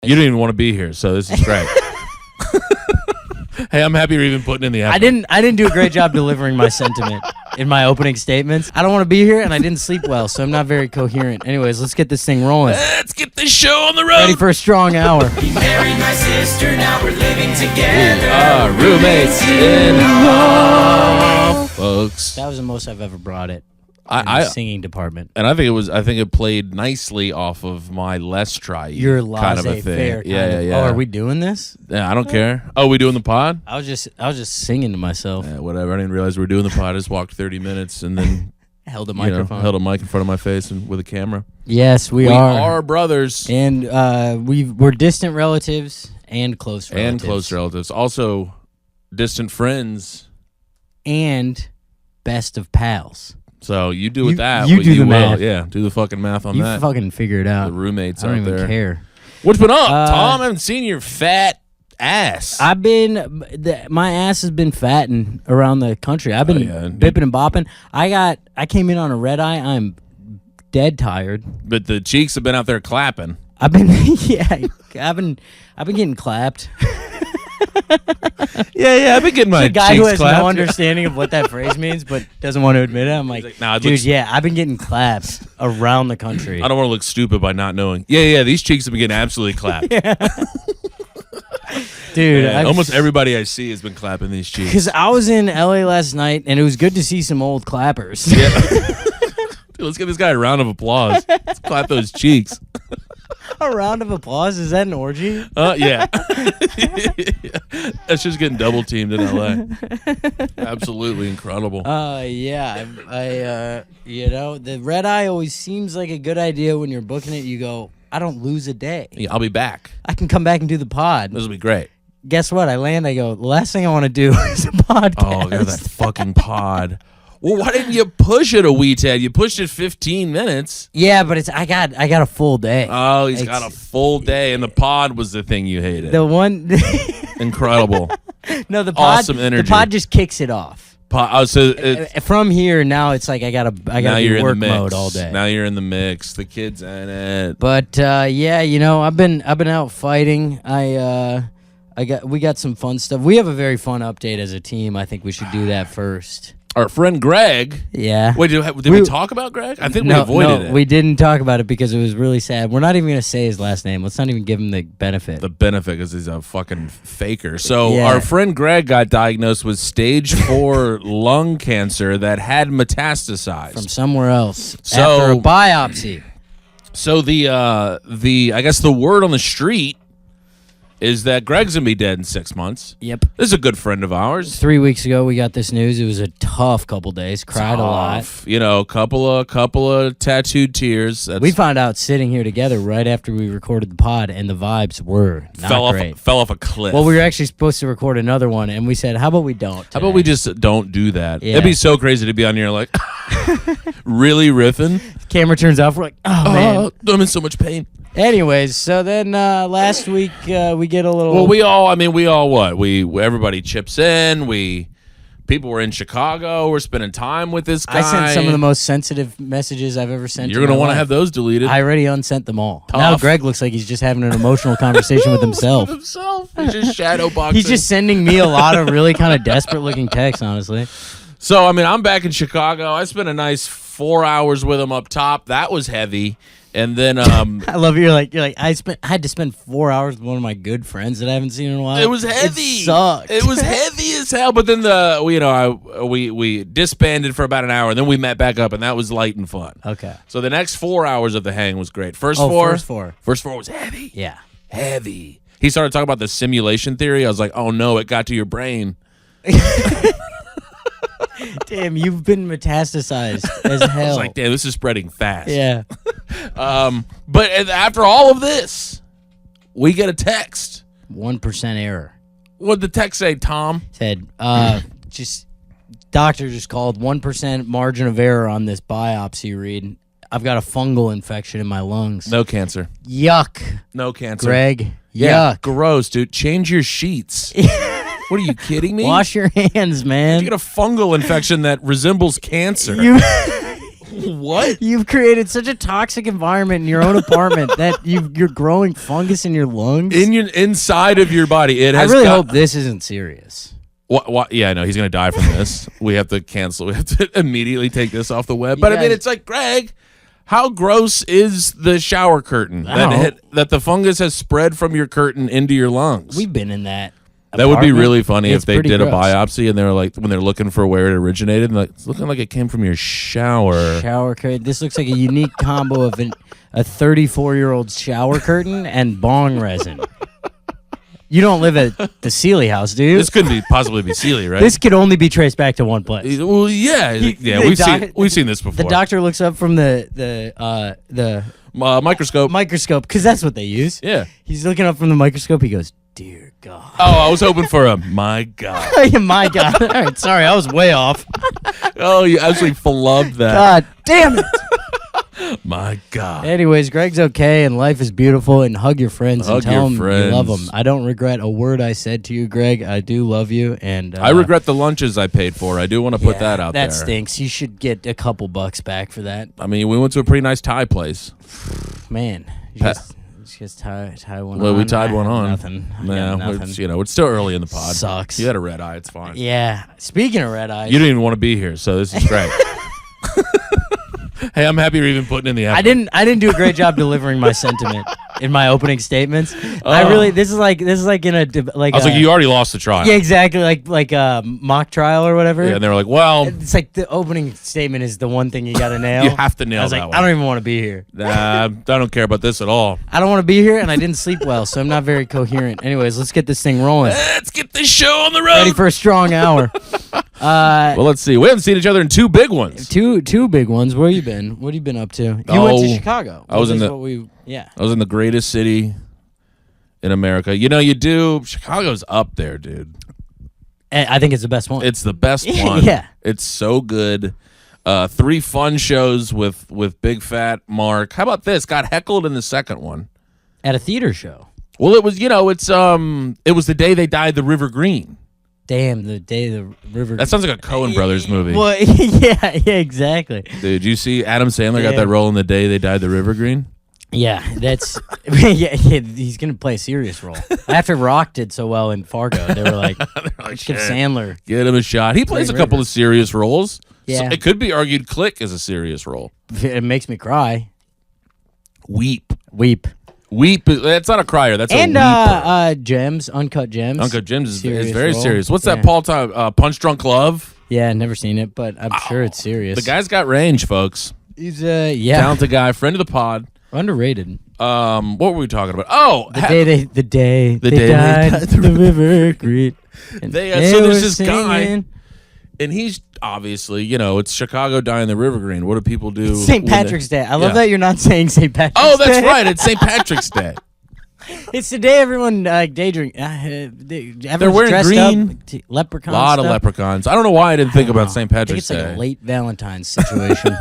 You didn't even want to be here, so this is great. Hey, I'm happy you're even putting in the effort. I didn't do a great job delivering my sentiment in my opening statements. I don't want to be here, and I didn't sleep well, so I'm not very coherent. Anyways, let's get this thing rolling. Let's get this show on the road. Ready for a strong hour. He married my sister, now we're living together. We are roommates in love, folks. That was the most I've ever brought it. I singing department. And I think it played nicely off of my Let's Try You Your kind of a thing. laissez-faire. Yeah. Oh, are we doing this? Yeah, I don't care. Oh, we doing the pod? I was just singing to myself. Yeah, whatever. I didn't realize we were doing the pod. I just walked 30 minutes and then Held a microphone. held a mic in front of my face and with a camera. Yes, we We are. are brothers. And we're distant relatives and close relatives. And close relatives. Also, distant friends. And best of pals. So you do with that. you what do the will. math. Yeah, do the fucking math on You that. fucking figure it out. The roommates I don't out even there. care. What's been up, Tom? I haven't seen your fat ass. I've been my ass has been fatting around the country. I've been bipping and bopping. I came in on a red eye. I'm dead tired. But the cheeks have been out there clapping. I've been I've been getting clapped. Yeah, I've been getting my The guy cheeks who has clapped. no understanding of what that phrase means, but doesn't want to admit it. I'm like, nah, it dude, looks- yeah, I've been getting clapped around the country. I don't want to look stupid by not knowing. Yeah, these cheeks have been getting absolutely clapped. Dude, Yeah, almost everybody I see has been clapping these cheeks. Because I was in LA last night, and it was good to see some old clappers. Yeah. Dude, let's give this guy a round of applause. Let's clap those cheeks. A round of applause? Is that an orgy? Yeah. That's just getting double teamed in LA. Absolutely incredible. Yeah. The red eye always seems like a good idea when you're booking it. You go, I don't lose a day. Yeah, I'll be back. I can come back and do the pod. This will be great. Guess what? I land, I go, the last thing I want to do is a podcast. Oh, God, that fucking pod. Well, why didn't you push it a wee tad? You pushed it 15 minutes. Yeah, but I got a full day. Oh, he's got a full day, and the pod was the thing you hated. The one Incredible. No, the pod Awesome energy. The pod just kicks it off. From here now it's like I gotta be work mode all day. Now you're in the mix. The kid's in it. But yeah, I've been out fighting. We got some fun stuff. We have a very fun update as a team. I think we should do that first. Our friend Greg. Yeah. Wait, did we talk about Greg? I think we avoided it. We didn't talk about it because it was really sad. We're not even gonna say his last name. Let's not even give him the benefit. The benefit because he's a fucking faker. So our friend Greg got diagnosed with stage 4 lung cancer that had metastasized from somewhere else after a biopsy. So the I guess the word on the street is that Greg's gonna be dead in 6 months. Yep. This is a good friend of ours. 3 weeks ago we got this news. It was a tough couple days. Cried a lot. Couple of tattooed tears. We found out sitting here together right after we recorded the pod, and the vibes were not great. Fell off a cliff. Well, we were actually supposed to record another one, and we said, how about we don't today? How about we just don't do that? Yeah. It'd be so crazy to be on here like really riffing. Camera turns off. We're like, oh, man. I'm in so much pain. Anyways, so then last week we get a little. Well, we all what? Everybody chips in. People were in Chicago. We're spending time with this guy. I sent some of the most sensitive messages I've ever sent. You're gonna want to have those deleted. I already unsent them all. Tough. Now Greg looks like he's just having an emotional conversation with himself. He's just shadow boxing. He's just sending me a lot of really kind of desperate looking texts, honestly. So I'm back in Chicago. I spent a nice 4 hours with him up top. That was heavy. And then I love you're like I had to spend 4 hours with one of my good friends that I haven't seen in a while. It was heavy. It sucked. It was heavy as hell. But then we disbanded for about an hour, and then we met back up, and that was light and fun. Okay. So the next 4 hours of the hang was great. First four was heavy. Yeah. Heavy. He started talking about the simulation theory. I was like, oh no, it got to your brain. Damn, you've been metastasized as hell. I was like, damn, this is spreading fast. Yeah. But after all of this, we get a text. 1% error. What'd the text say, Tom? Said, doctor just called 1% margin of error on this biopsy read. I've got a fungal infection in my lungs. No cancer. Yuck. No cancer. Greg, Yeah, yuck. gross, dude. Change your sheets. What are you kidding me? Wash your hands, man. You get a fungal infection that resembles cancer. What? You've created such a toxic environment in your own apartment that you're growing fungus in your lungs. Inside of your body. It I has really hope this isn't serious. What? Yeah, no, he's gonna die from this. We have to cancel. We have to immediately take this off the web. But I mean, it's like, Greg, how gross is the shower curtain that the fungus has spread from your curtain into your lungs? We've been in that. That would be really funny if they did gross. a biopsy and they were like, when they're looking for where it originated, and like, it's looking like it came from your shower. Shower curtain. This looks like a unique combo of a 34-year-old shower curtain and bong resin. You don't live at the Sealy house, do you? This couldn't possibly be Sealy, right? This could only be traced back to one place. Well, yeah, we've seen this before. The doctor looks up from the microscope, because that's what they use. Yeah, he's looking up from the microscope. He goes, "Dear God." Oh, I was hoping for a my God. My God. All right, sorry, I was way off. Oh, you actually flubbed that. God damn it. My God. Anyways, Greg's okay and life is beautiful, and hug your friends and tell them you love them. I don't regret a word I said to you, Greg. I do love you, and I regret the lunches I paid for. I do want to put that out there. That stinks. You should get a couple bucks back for that. I mean, we went to a pretty nice Thai place. Man, just tie one on. Well, we tied one on. Nothing. Yeah, nothing. It's still early in the pod. Sucks. You had a red eye. It's fine. Yeah. Speaking of red eyes, you didn't even want to be here, so this is great. Hey, I'm happy you're even putting in the effort. I didn't do a great job delivering my sentiment in my opening statements. This is like in a like. I was like, you already lost the trial. Yeah, exactly. Like a mock trial or whatever. Yeah, and they were like, well, it's like the opening statement is the one thing you got to nail. You have to nail I was that like, one. I don't even want to be here. I don't care about this at all. I don't want to be here, and I didn't sleep well, so I'm not very coherent. Anyways, let's get this thing rolling. Let's get this show on the road. Ready for a strong hour. Well, let's see. We haven't seen each other in two big ones. Two big ones. Where you been? What have you been up to? You went to Chicago. I was in the greatest city in America. You know, Chicago's up there, dude. I think it's the best one. It's the best one. Yeah. It's so good. 3 fun shows with Big Fat Mark. How about this? Got heckled in the second one. At a theater show. Well, it was, it was the day they dyed the River green. Damn, the day the river. That sounds like a Coen Brothers movie. Well, yeah, exactly. Dude, you see Adam Sandler got that role in the day they dyed the River green? Yeah, that's yeah. He's gonna play a serious role. After Rock did so well in Fargo, they were like, give Sandler, get him a shot. He plays a couple of serious roles. Yeah, so it could be argued Click is a serious role. It makes me cry. Weep. That's not a crier. That's a weeper. And Gems, Uncut Gems. Uncut Gems is very role. serious. What's that Paul time? Punch Drunk Love? Yeah, never seen it, but I'm sure it's serious. The guy's got range, folks. He's talented guy, friend of the pod. Underrated. What were we talking about? Oh, the day they died the river green. So there's this guy, and he's obviously, it's Chicago dying the River green. What do people do? St. Patrick's Day. I love that you're not saying St. Patrick's Day. Oh, that's right. It's St. Patrick's Day. It's the day everyone day drink. They're wearing green. Up, leprechauns. A lot of leprechauns. I don't know why I didn't think about St. Patrick's Day. I think it's like a late Valentine's situation.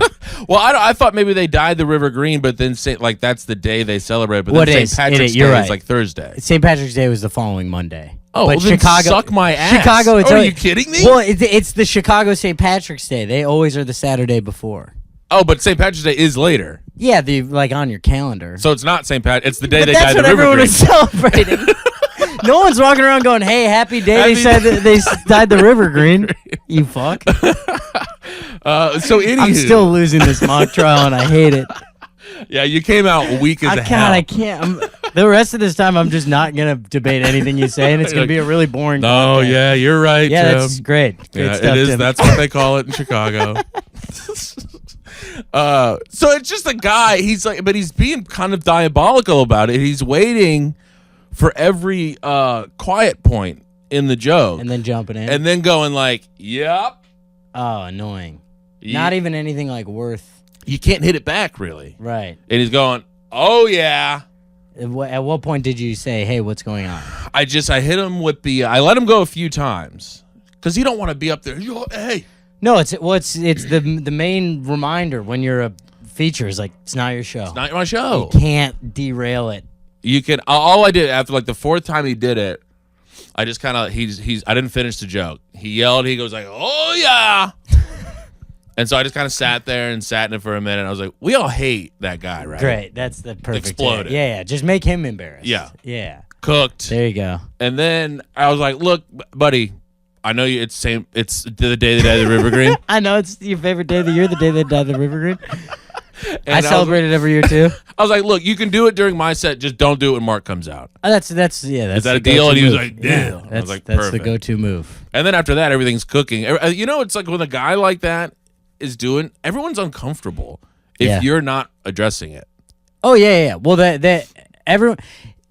Well, I thought maybe they dyed the river green, but then that's the day they celebrate. But then St. Patrick's Day is like Thursday. St. Patrick's Day was the following Monday. Oh, but well, Chicago, suck my ass. Chicago. Are you kidding me? Well, it's the Chicago St. Patrick's Day. They always are the Saturday before. Oh, but St. Patrick's Day is later. Yeah, on your calendar. So it's not St. Patrick's. It's the day they died the river green. That's what everyone is celebrating. No one's walking around going, "Hey, happy day!" They said that they died the river green. You fuck. So anywho, I'm still losing this mock trial, and I hate it. Yeah, you came out weak as hell. I can't. The rest of this time, I'm just not gonna debate anything you say, and it's gonna be a really boring. Oh yeah, you're right. Yeah, Jim. that's great. Yeah, stuff, it is. Tim. That's what they call it in Chicago. So it's just a guy. But he's being kind of diabolical about it. He's waiting for every quiet point in the joke, and then jumping in, and then going like, "Yep." Oh, annoying. Not even anything worth. You can't hit it back, really. Right. And he's going, "Oh yeah." At what point did you say, "Hey, what's going on"? I hit him with I let him go a few times because you don't want to be up there. Hey. No, it's the main reminder when you're a feature is it's not your show. It's not my show. You can't derail it. You can. All I did after the 4th time he did it, I just kind of I didn't finish the joke. He yelled. He goes "Oh yeah," And so I just kind of sat there and sat in it for a minute. And I was like, we all hate that guy, right? Great. That's the perfect. Exploded. Yeah. Just make him embarrassed. Yeah. Cooked. There you go. And then I was like, look, buddy, I know you. It's the day they died the River Green. I know it's your favorite day of the year, the day they died the River Green. And I celebrate it every year too. I was like, look, you can do it during my set, just don't do it when Mark comes out. That's Is that the a deal? go-to And he was move. like, yeah. I was like, that's perfect. the go-to move. And then after that, everything's cooking. You know, it's like when a guy like that is doing, everyone's uncomfortable if you're not addressing it. Oh yeah. Well, that everyone.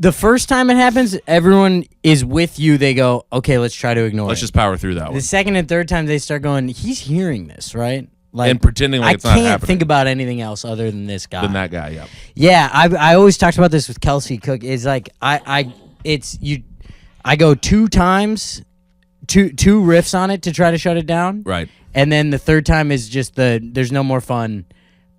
The first time it happens, everyone is with you. They go, okay, let's try to ignore it. Let's just power through that one. The second and third time, they start going, he's hearing this, right? Like, And pretending like it's not I can't happening. think about anything else other than this guy. Than that guy, yeah. Yeah, I always talked about this with Kelsey Cook. Is like I go 2 times, two riffs on it to try to shut it down. Right. And then the third time is just there's no more fun.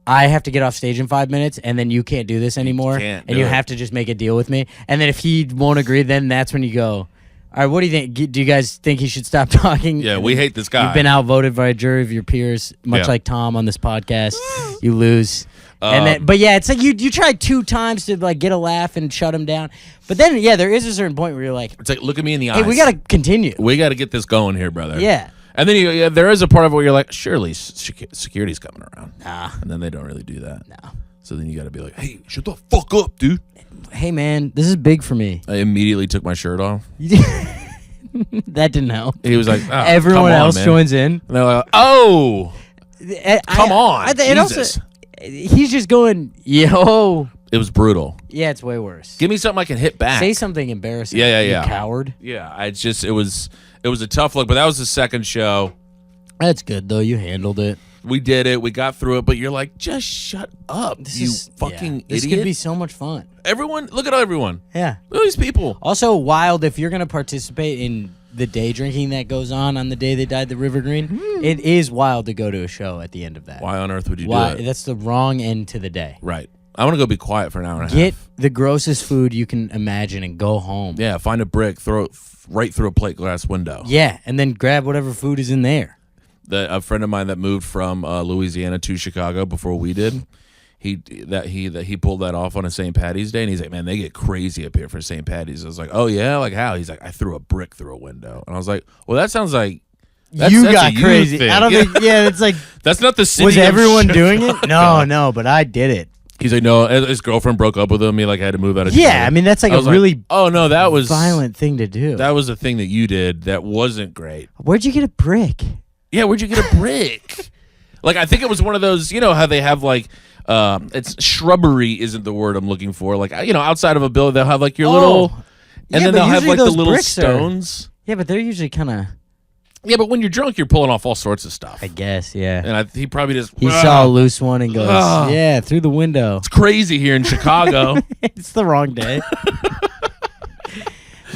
I have to get off stage in 5 minutes, and then you can't do this anymore. Can't and do you it. have to just make a deal with me. And then if he won't agree, then that's when you go, all right, what do you think? Do you guys think he should stop talking? Yeah, And we then hate this guy. You've been outvoted by a jury of your peers, much Yeah. like Tom on this podcast. You lose. And then, but yeah, it's like you tried 2 times to like get a laugh and shut him down. But then, yeah, there is a certain point where you're like, It's like, look at me in the hey, eyes. we got to continue. We got to get this going here, brother. Yeah. And then there is a part of it where you're like, surely security's coming around. Nah. And then they don't really do that. No. So then you got to be like, hey, shut the fuck up, dude. Hey, man, this is big for me. I immediately took my shirt off. That didn't help. He was like, oh, Everyone come on, else man. joins in. And they're like, oh, come on. And also, Jesus. he's just going, yo. It was brutal. Yeah, it's way worse. Give me something I can hit back. Say something embarrassing. Yeah, you yeah. coward. Yeah, it was a tough look, but that was the second show. That's good, though. You handled it. We did it. We got through it, but you're like, just shut up, This you is fucking This idiot. could be so much fun. Everyone, look at everyone. Yeah. Look at these people. Also, wild if you're going to participate in the day drinking that goes on the day they died the River Green. It is wild to go to a show at the end of that. Why on earth would you Why? do it? That's the wrong end to the day. Right. I want to go be quiet for an hour and a Get half. the grossest food you can imagine and go home. Yeah, find a brick, throw it right through a plate glass window. Yeah, and then grab whatever food is in there. A friend of mine that moved from Louisiana to Chicago before we did, he pulled that off on a St. Patty's Day, and he's like, man, they get crazy up here for St. Patty's. I was like, oh yeah, like how? He's like, I threw a brick through a window, and I was like, well, that sounds like that's got a you crazy. thing. I don't Yeah. think. Yeah, it's like That's not the city. was of everyone Chicago. doing it? No, but I did it. He's like, no, his girlfriend broke up with him. He like had to move out of Yeah, Chicago. I mean that's like I a was really oh no, that was violent thing to do. That was a thing that you did that wasn't great. Where'd you get a brick? Yeah, where'd you get a brick? Like, I think it was one of those, you know, how they have like, it's shrubbery isn't the word I'm looking for. Like, you know, outside of a building, they'll have like your little, and Yeah, then but they'll have usually like the those little bricks are- stones. Yeah, but they're usually kind of. Yeah, but when you're drunk, you're pulling off all sorts of stuff. I guess, yeah. And he probably just, He saw a loose one and goes, yeah, through the window. it's crazy here in Chicago. It's the wrong day.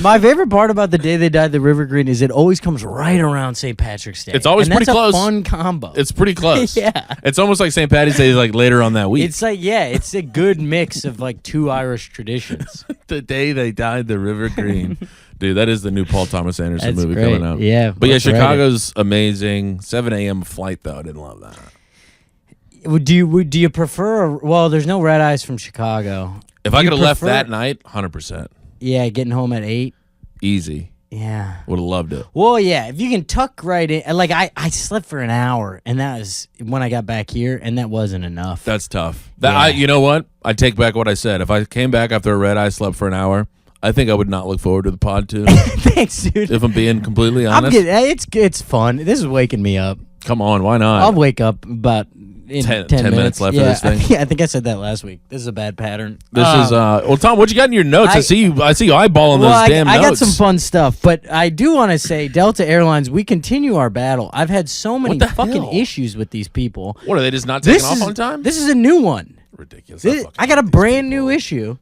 My favorite part about the day they died the River Green is it always comes right around St. Patrick's Day. It's always and pretty that's close. A fun combo. It's pretty close. Yeah. It's almost like St. Patty's Day is like later on that week. It's like, yeah, it's a good mix of like 2 Irish traditions. The day they died the River Green. Dude, that is the new Paul Thomas Anderson That's movie great. coming out. Yeah, But yeah, let's write it. Chicago's amazing. 7 a.m. flight, though. I didn't love that. Do you prefer? Well, there's no red eyes from Chicago. If I you could have left prefer- that night, 100%. Yeah, getting home at 8. Easy. Yeah. Would have loved it. Well, yeah, if you can tuck right in. Like, I slept for an hour, and that was when I got back here, and that wasn't enough. That's tough. Yeah. You know what? I take back what I said. If I came back after a red eye, slept for an hour, I think I would not look forward to the pod, too. Thanks, dude. If I'm being completely I'm honest. getting, it's fun. This is waking me up. Come on, why not? I'll wake up about in 10 minutes left of yeah, this thing. Yeah, I think I said that last week. This is a bad pattern. This is well, Tom, what you got in your notes? I see you eyeballing Well, those damn I got notes. some fun stuff, but I do want to say, Delta Airlines, we continue our battle. I've had so many the fucking hell? issues with these people. What are they just not taking off on time? This is a new one. Ridiculous. I got a brand new issue.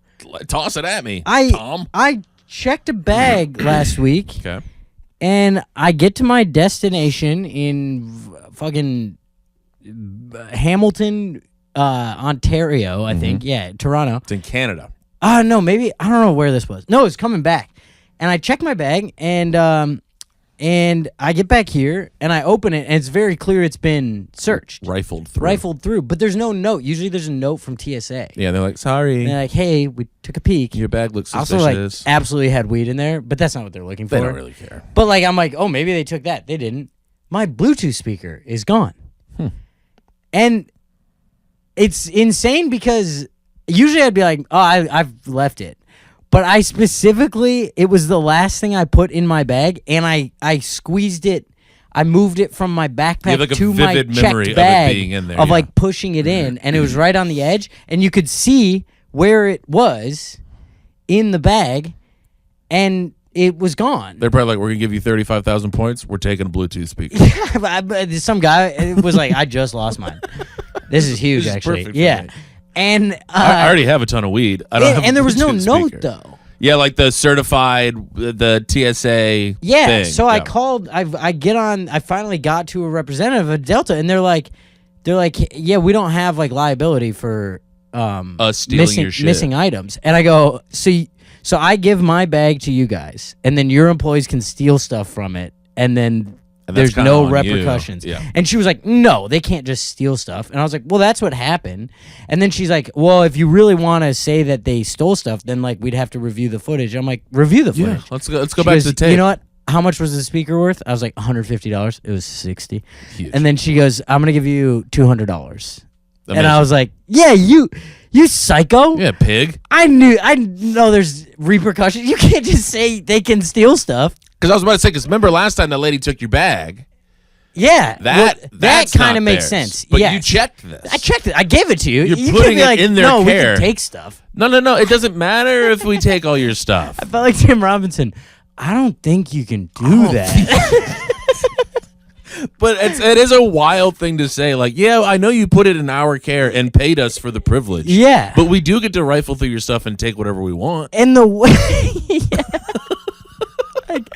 Toss it at me, I Tom. checked a bag last week, Okay. and I get to my destination in fucking Hamilton, Ontario, I think. Yeah, Toronto. It's in Canada. No, maybe I don't know where this was. No, it's coming back, and I checked my bag, and And I get back here and I open it and it's very clear it's been searched. Rifled through. But there's no note. Usually there's a note from TSA. Yeah, they're like, sorry. And they're like, hey, we took a peek. Your bag looks Also, suspicious. like, absolutely had weed in there, but that's not what they're looking for. They don't really care. But, like, I'm like, oh, maybe they took that. They didn't. My Bluetooth speaker is gone. And it's insane because usually I'd be like, oh, I've left it. But I specifically, it was the last thing I put in my bag, and I squeezed it. I moved it from my backpack like to a my vivid checked memory bag of it being in there, of yeah. like pushing it in, and it was right on the edge, and you could see where it was in the bag, and it was gone. They're probably like, we're going to give you 35,000 points. We're taking a Bluetooth speaker. Some guy was like, I just lost mine. This is huge, This is actually. perfect for Yeah. me. And I already have a ton of weed. I don't have and a there was no Bluetooth note, speaker. though. Yeah, like the certified, the TSA Yeah, thing. so I called. I get on. I finally got to a representative of Delta, and they're like, yeah, we don't have like liability for Us stealing your shit. missing items. And I go, so I give my bag to you guys, and then your employees can steal stuff from it, and then And that's there's kinda no on you. repercussions. Yeah. And she was like, no, they can't just steal stuff. And I was like, well, that's what happened. And then she's like, well, if you really want to say that they stole stuff, then like we'd have to review the footage. I'm like, review the Yeah, footage. let's go She back goes, to the tape. You know what? How much was the speaker worth? I was like, $150. It was $60. Huge. And then she goes, I'm gonna give you $200. And Amazing. I was like, yeah, you psycho. Yeah, pig. I know there's repercussions. You can't just say they can steal stuff. Because I was about to say, because remember last time that lady took your bag? Yeah, That that kind not of makes theirs. sense. But Yeah, you checked this. I checked it. I gave it to you. You're You can't putting be it like, in their no, care. we can take stuff. No. It doesn't matter if we take all your stuff. I felt like Tim Robinson. I don't think you can do that. But it is a wild thing to say. Like, yeah, I know you put it in our care and paid us for the privilege. Yeah. But we do get to rifle through your stuff and take whatever we want. And the way like,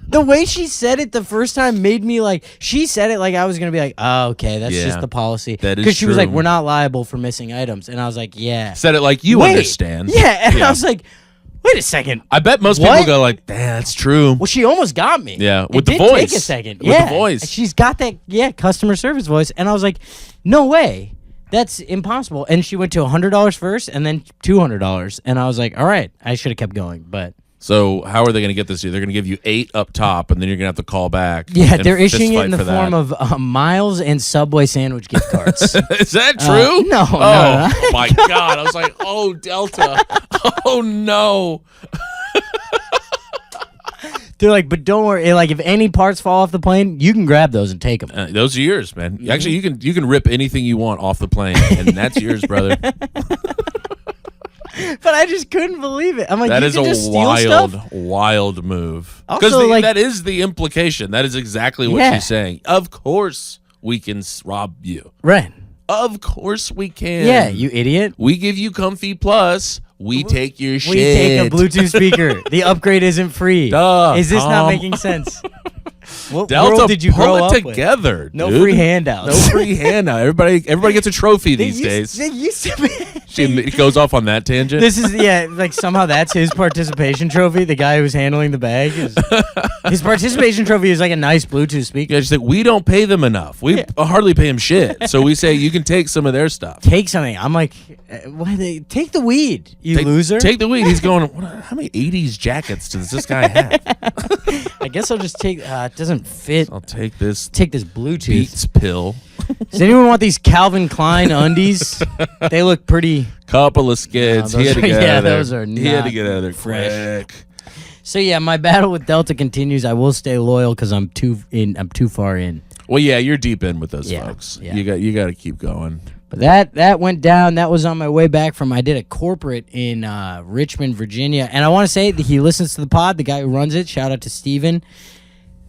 the way she said it the first time made me like, she said it like I was gonna be like, oh, okay, that's Yeah, just the policy. that is Because she was like, true. we're not liable for missing items, and I was like, yeah. Said it like you Wait, understand. Yeah, and I was like, wait a second. I bet most What? people go like, damn, that's true. Well, she almost got me. Yeah, It with the did voice. Take a second. With Yeah, the voice. She's got that customer service voice, and I was like, no way. That's impossible. And she went to $100 first, and then $200, and I was like, all right, I should have kept going, but. So how are they going to get this to you? They're going to give you 8 up top, and then you're going to have to call back. Yeah, and they're fist issuing it fight in the for form that. of Miles and Subway sandwich gift cards. Is that true? no, Oh no. my God! I was like, oh Delta, oh no. They're like, but don't worry. Like, if any parts fall off the plane, you can grab those and take them. Those are yours, man. Mm-hmm. Actually, you can rip anything you want off the plane, and that's yours, brother. But I just couldn't believe it. I'm like, That you is can a just steal stuff? wild move. Also, Because like- that is the implication. That is exactly what Yeah. she's saying. Of course we can rob you. Right. Of course we can. Yeah, you idiot. We give you Comfy Plus. We take your shit. We take a Bluetooth speaker. The upgrade isn't free. Duh, Is this not Tom. making sense? What Delta, world did you pull grow it up with? together. No dude. free handouts. No free handout. Everybody gets a trophy these days. They used to be. It goes off on that tangent. This is like somehow that's his participation trophy. The guy who's handling the bag, his participation trophy is like a nice Bluetooth speaker. Yeah, she's like, we don't pay them enough. We hardly pay them shit. So we say you can take some of their stuff. Take something. I'm like, why they take the weed, you loser? Take the weed. He's going, how many 80s jackets does this guy have? I guess I'll just take. It doesn't fit. I'll take this Take this Bluetooth. Beats pill. Does anyone want these Calvin Klein undies? They look pretty. Couple of skids. No, He had to those get are- out of there. those are He had to not get out of there fresh. quick. So yeah, my battle with Delta continues. I will stay loyal because I'm too far in. Well, yeah, you're deep in with those Yeah, folks. yeah. You got to keep going. But that went down. That was on my way back from. I did a corporate in Richmond, Virginia, and I want to say that he listens to the pod. The guy who runs it. Shout out to Steven.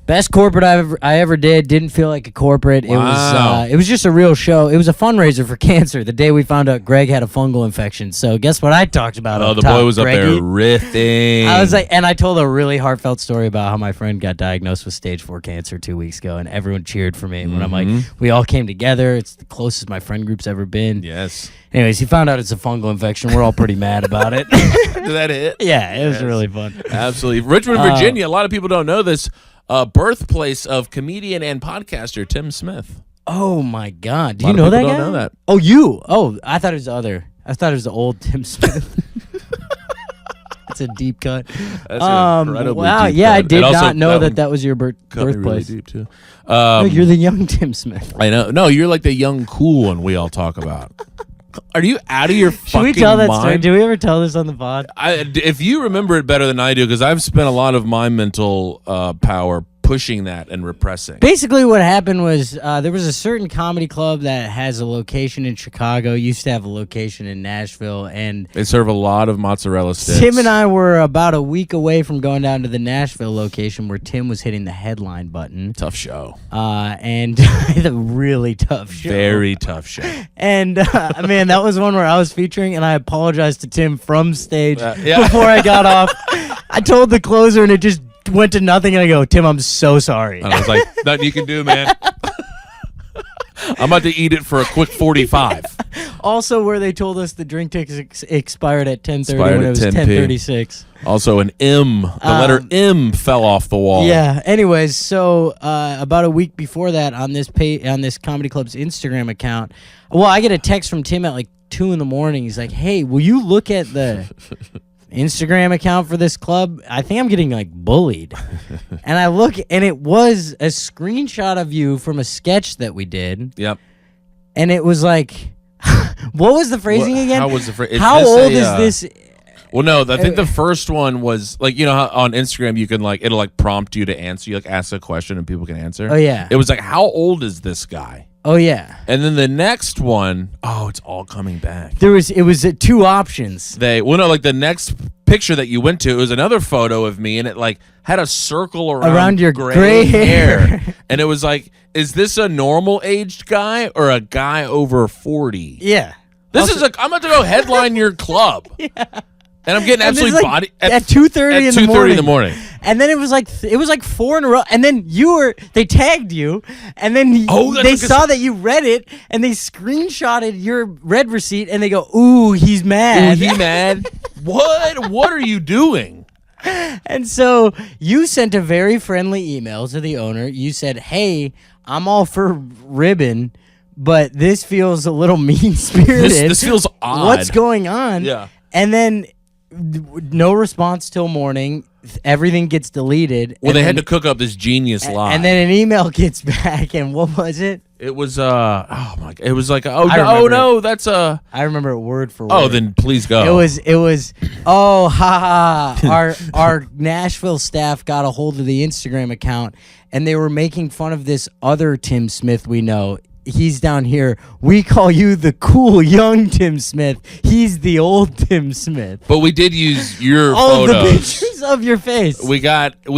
Best corporate I ever did. Didn't feel like a corporate. Wow. It was just a real show. It was a fundraiser for cancer. The day we found out Greg had a fungal infection. So guess what I talked about? Oh, up the top, boy was up Greggy? there riffing. I was like, and I told a really heartfelt story about how my friend got diagnosed with stage 4 cancer 2 weeks ago, and everyone cheered for me. When I'm like, we all came together. It's the closest my friend group's ever been. yes. Anyways, he found out it's a fungal infection. We're all pretty mad about it. Did that hit? Yeah, it was really fun. Absolutely. Richmond, Virginia, a lot of people don't know this. birthplace of comedian and podcaster Tim Smith. Oh my God! Do A you lot know of that people guy? don't know that. Oh, you? Oh, I thought it was the other. I thought it was the old Tim Smith. That's a deep cut. That's an incredibly wow, deep yeah, cut. I did And also, not know one that was your cut me really birthplace. deep too. No, you're the young Tim Smith. I know. No, you're like the young cool one we all talk about. Are you out of your Should fucking we tell that mind? story? Did we ever tell this on the pod? If you remember it better than I do, because I've spent a lot of my mental power pushing that and repressing. Basically, what happened was there was a certain comedy club that has a location in Chicago, used to have a location in Nashville, and They serve a lot of mozzarella sticks. Tim and I were about a week away from going down to the Nashville location where Tim was hitting the headline button. Tough show. And a really tough show. Very tough show. And man, that was one where I was featuring, and I apologized to Tim from stage yeah. before I got off. I told the closer, and it just went to nothing. And I go, Tim, I'm so sorry. And I was like, nothing you can do, man. I'm about to eat it for a quick 45. Also, where they told us the drink tickets expired at 10:30 Expired when at it was 10 p. 10:36. Also, an M. The letter M fell off the wall. Yeah. Anyways, so about a week before that, on this comedy club's Instagram account, well, I get a text from Tim at like 2 a.m. He's like, "Hey, will you look at the Instagram account for this club? I think I'm getting like bullied." And I look, and it was a screenshot of you from a sketch that we did, Yep. and it was like, what was the phrasing again? How was the phrase? How old is this? Well, no, I think the first one was like, you know how on Instagram you can like, it'll like prompt you to answer. You like ask a question and people can answer. Oh, yeah. It was like, how old is this guy? Oh yeah. And then the next one, oh, it's all coming back. It was 2 options. Like the next picture that you went to, it was another photo of me, and it like had a circle around your gray hair. And it was like, is this a normal aged guy or a guy over 40? Yeah. This is like, I'm about to go headline your club. Yeah. And I'm getting And this absolutely is like body at 2:30 in the morning. in the morning. And then it was like 4 in a row. And then they tagged you, and then they saw that you read it, and they screenshotted your read receipt, and they go, "Ooh, he's mad." Ooh, he mad? What are you doing? And so you sent a very friendly email to the owner. You said, "Hey, I'm all for ribbon, but this feels a little mean-spirited. This feels odd. What's going on?" Yeah. And then no response till morning. Everything gets deleted. Well, they had to cook up this genius lie. And then an email gets back, and what was it? it was oh my god, it was like oh remember no, that's I remember it word for word. oh then please go. It was oh ha ha. Our Nashville staff got a hold of the Instagram account, and they were making fun of this other Tim Smith we know. He's down here. We call you the cool young Tim Smith. He's the old Tim Smith. But we did use your All the photos. pictures of your face. We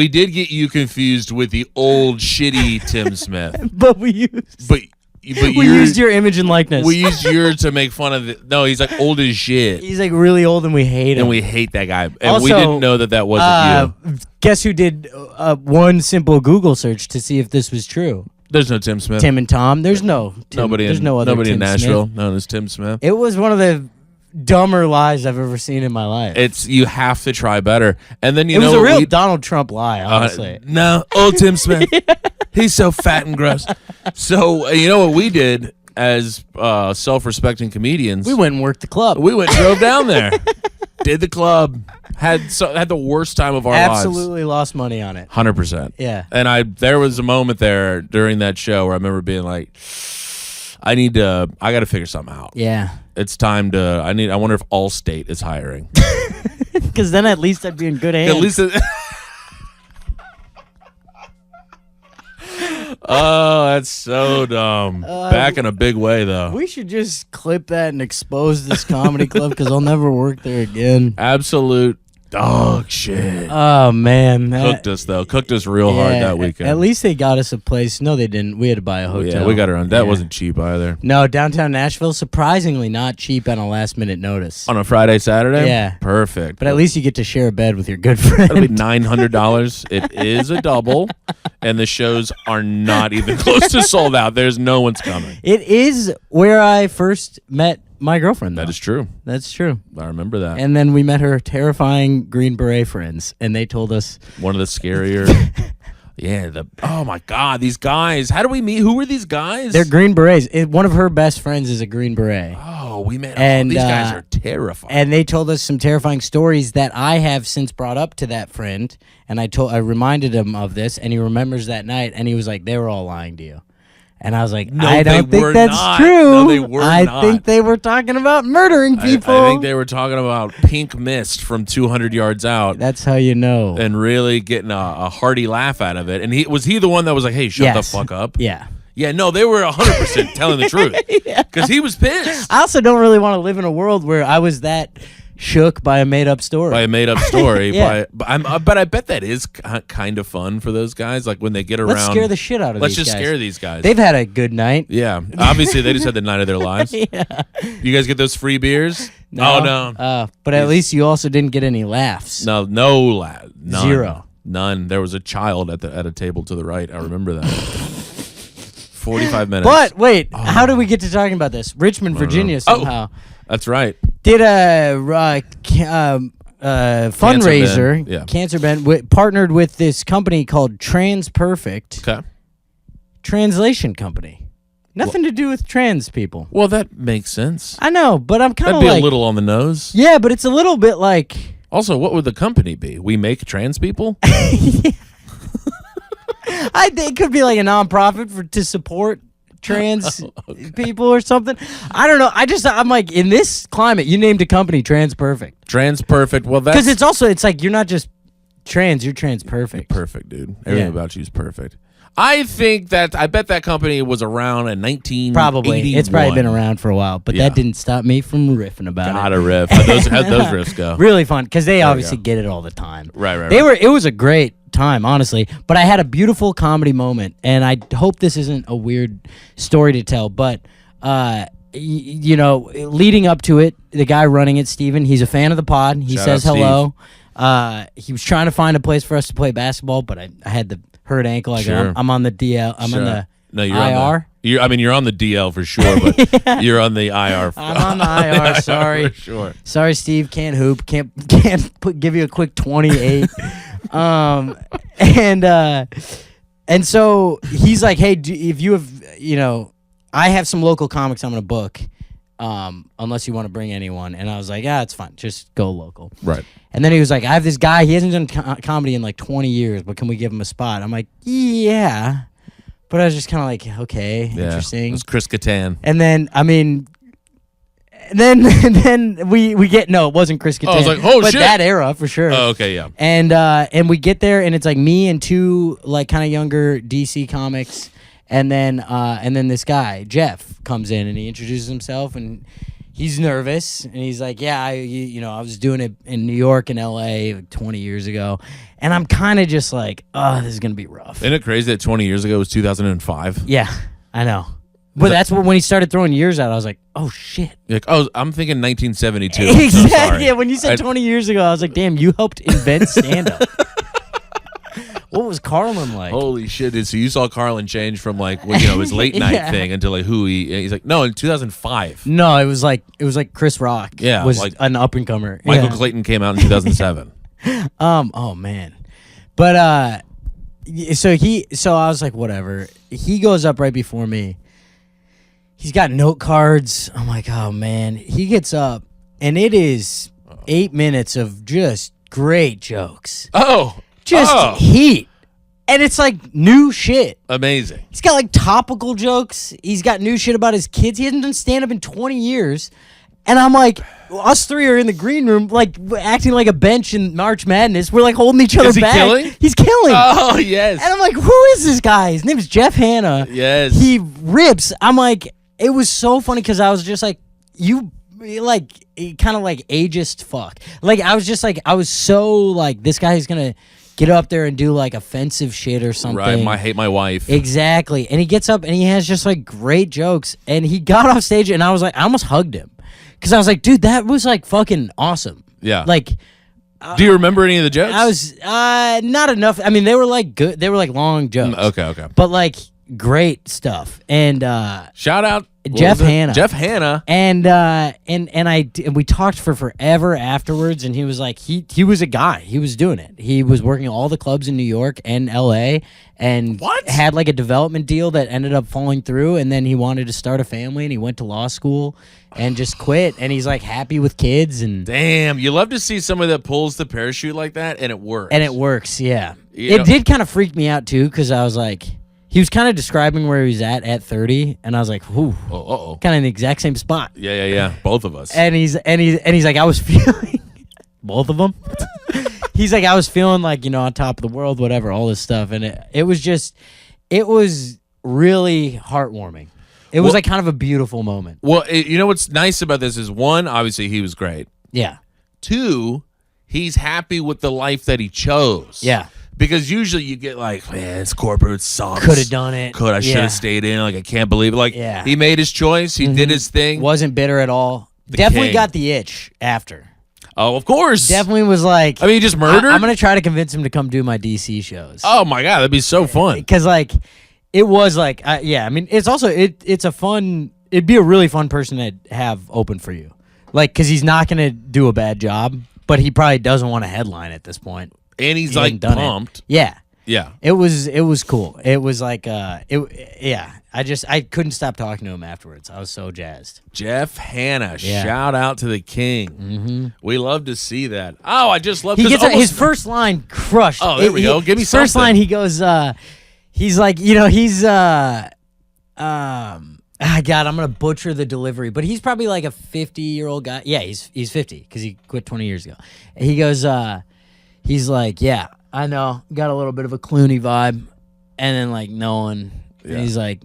did get you confused with the old shitty Tim Smith. But we used But we used your image and likeness. we used yours to make fun of it. No, he's like old as shit. He's like really old, and we hate him. And we hate that guy. And Also, we didn't know that wasn't you. Guess who did one simple Google search to see if this was true? There's no Tim Smith. Tim and Tom. There's no Tim, nobody there's in, no other nobody Tim in Nashville Smith. known as Tim Smith. It was one of the dumber lies I've ever seen in my life. It's you have to try better. And then it was a real Donald Trump lie, honestly. No, old Tim Smith. He's so fat and gross. So you know what we did as self-respecting comedians? We went and worked the club. We went and drove down there, did the club, had the worst time of our lives. Absolutely lost money on it. 100%. Yeah. And there was a moment there during that show where I remember being like, I got to figure something out. Yeah. It's time to. I wonder if Allstate is hiring. Because then at least I'd be in good hands. At least. Oh, that's so dumb. Back in a big way, though. We should just clip that and expose this comedy club because I'll never work there again. Absolute dog shit. Oh, man. Cooked us real hard that weekend. At least they got us a place. No, they didn't. We had to buy a hotel. Yeah, we got our own. That wasn't cheap either. No, downtown Nashville, surprisingly not cheap on a last-minute notice. On a Friday, Saturday? Yeah. Perfect. But at least you get to share a bed with your good friend. That'll be $900. It is a double, and the shows are not even close to sold out. There's no one's coming. It is where I first met my girlfriend, though. That is true. That's true. I remember that. And then we met her terrifying Green Beret friends, and they told us... One of the scarier... Yeah. Oh my God, these guys. How do we meet? Who were these guys? They're Green Berets. One of her best friends is a Green Beret. Oh, we met. And, these guys are terrifying. And they told us some terrifying stories that I have since brought up to that friend. And I reminded him of this, and he remembers that night, and he was like, "They were all lying to you." And I was like, No, I don't they think were that's not. true. No, they were I not. think they were talking about murdering people. I think they were talking about pink mist from 200 yards out. That's how you know. And really getting a hearty laugh out of it. And was he the one that was like, "Hey, shut the fuck up"? Yeah. Yeah, no, they were 100% telling the truth. Because he was pissed. I also don't really want to live in a world where I was that shook by a made-up story. By a made-up story. Yeah. But I bet that is kind of fun for those guys. Like when they get around. Let's scare the shit out of Let's these just guys. scare these guys. They've had a good night. Yeah. Obviously, they just had the night of their lives. Yeah. You guys get those free beers? Oh, no. But at least you also didn't get any laughs. None. Zero. None. There was a child at a table to the right. I remember that. 45 minutes. But wait, how did we get to talking about this? Richmond, Virginia somehow That's right. did a fundraiser, Yeah. Cancer Bend, partnered with this company called TransPerfect, Okay. translation company. Nothing to do with trans people. Well, that makes sense. I know, but I'm kind That'd of be like, a little on the nose. yeah, but it's a little bit like, Also, what would the company be? We make trans people? I think it could be like a nonprofit to support trans people or something. I don't know. I'm like, in this climate, you named a company TransPerfect. TransPerfect. Well, that's Because it's like you're not just trans, you're TransPerfect. perfect, dude. Everything Yeah. about you is perfect. I bet that company was around in 1981. Probably. It's probably been around for a while, but Yeah. that didn't stop me from riffing about Got it. a riff. How'd those riffs go? Really fun, because they you obviously go. get it all the time. Right. It was a great time, honestly, but I had a beautiful comedy moment, and I hope this isn't a weird story to tell, but leading up to it, the guy running it, Steven, he's a fan of the pod. He Shout says out, hello. He was trying to find a place for us to play basketball, but I had the hurt ankle. I Sure. go, I'm on the DL. I'm Sure. on the No, you're IR. on you're on the DL for sure, but you're on the IR. I'm on the IR. Sorry. For sure. Sorry, Steve. Can't hoop. Can't give you a quick 28. And so he's like, hey, if you have, I have some local comics I'm gonna book, unless you want to bring anyone. And I was like, it's fine. Just go local. Right. And then he was like, I have this guy. He hasn't done comedy in like 20 years, but can we give him a spot? I'm like, yeah. But I was just kind of like, okay, Yeah. interesting. It was Chris Kattan. And then, then we get it wasn't Chris Kattan. I was like, oh, but shit. that era for sure. Oh, okay, yeah. And we get there, and it's like me and two like kind of younger DC comics, and then this guy Jeff comes in and he introduces himself, and he's nervous, and he's like, yeah, I was doing it in New York and LA like 20 years ago, and I'm kind of just like, this is gonna be rough. Isn't it crazy that 20 years ago was 2005? Yeah, I know. But that's when he started throwing years out, I was like, oh shit. You're like, I'm thinking 1972. Exactly. So sorry. Yeah, when you said 20 years ago, I was like, damn, you helped invent stand-up. What was Carlin like? Holy shit, dude. So you saw Carlin change from like his late night Yeah. thing into like who he's like, no, in 2005. No, it was like Chris Rock. Yeah, was like an up and comer. Michael Clayton came out in 2007. Oh man, but so I was like, whatever. He goes up right before me. He's got note cards. I'm like, oh man. He gets up, and it is 8 minutes of just great jokes, just heat, and it's like new shit. Amazing. He's got like topical jokes. He's got new shit about his kids. He hasn't done stand up in 20 years. And I'm like, us three are in the green room, like acting like a bench in March Madness. We're like holding each other Is he back. killing? He's killing. Oh, yes. And I'm like, who is this guy? His name is Jeff Hanna. Yes. He rips. I'm like, it was so funny because I was just like, you like kind of like ageist fuck. Like I was just like, I was so like, this guy is gonna get up there and do like offensive shit or something. Right, I hate my wife. Exactly. And he gets up and he has just like great jokes. And he got off stage and I was like, I almost hugged him. Because I was like, dude, that was like fucking awesome. Yeah. Like, do you remember any of the jokes? I was not enough. I mean, they were like good. They were like long jokes. Okay. But like, great stuff. And Shout out Jeff Hanna. Jeff Hanna. And we talked for forever afterwards, and he was like, he was a guy. He was doing it. He was working all the clubs in New York and LA, and had like a development deal that ended up falling through. And then he wanted to start a family, and he went to law school and just quit. And he's like happy with kids. And damn, you love to see somebody that pulls the parachute like that, and it works. And it works, yeah. You know? It did kind of freak me out too, because I was like, he was kind of describing where he was at 30, and I was like, "Ooh, kind of in the exact same spot." Yeah. Both of us. And he's like, I was feeling both of them. He's like, I was feeling like, on top of the world, whatever, all this stuff, and it was really heartwarming. It was like kind of a beautiful moment. Well, you know what's nice about this is, one, obviously he was great. Yeah. Two, he's happy with the life that he chose. Yeah. Because usually you get like, man, this corporate sucks. Could have done it. I should have stayed in. Like, I can't believe it. Like, he made his choice. He did his thing. Wasn't bitter at all. Definitely got the itch after. Oh, of course. Definitely was like, I mean, he just murdered? I'm going to try to convince him to come do my DC shows. Oh, my God. That'd be so fun. Because, like, it was like, I mean, it's also, it's a fun, it'd be a really fun person to have open for you. Like, because he's not going to do a bad job, but he probably doesn't want to headline at this point. And he's like pumped. Yeah. Yeah. It was cool. It was like I couldn't stop talking to him afterwards. I was so jazzed. Jeff Hanna, shout out to the king. Mm-hmm. We love to see that. Oh, I just love he gets his first line crushed. Oh, there we go. Give me first something. Line he goes he's like, God, I'm gonna butcher the delivery, but he's probably like a 50-year-old guy. Yeah, he's 50 because he quit 20 years ago. He goes he's like, yeah, I know, got a little bit of a Clooney vibe, and then like no one. And he's like,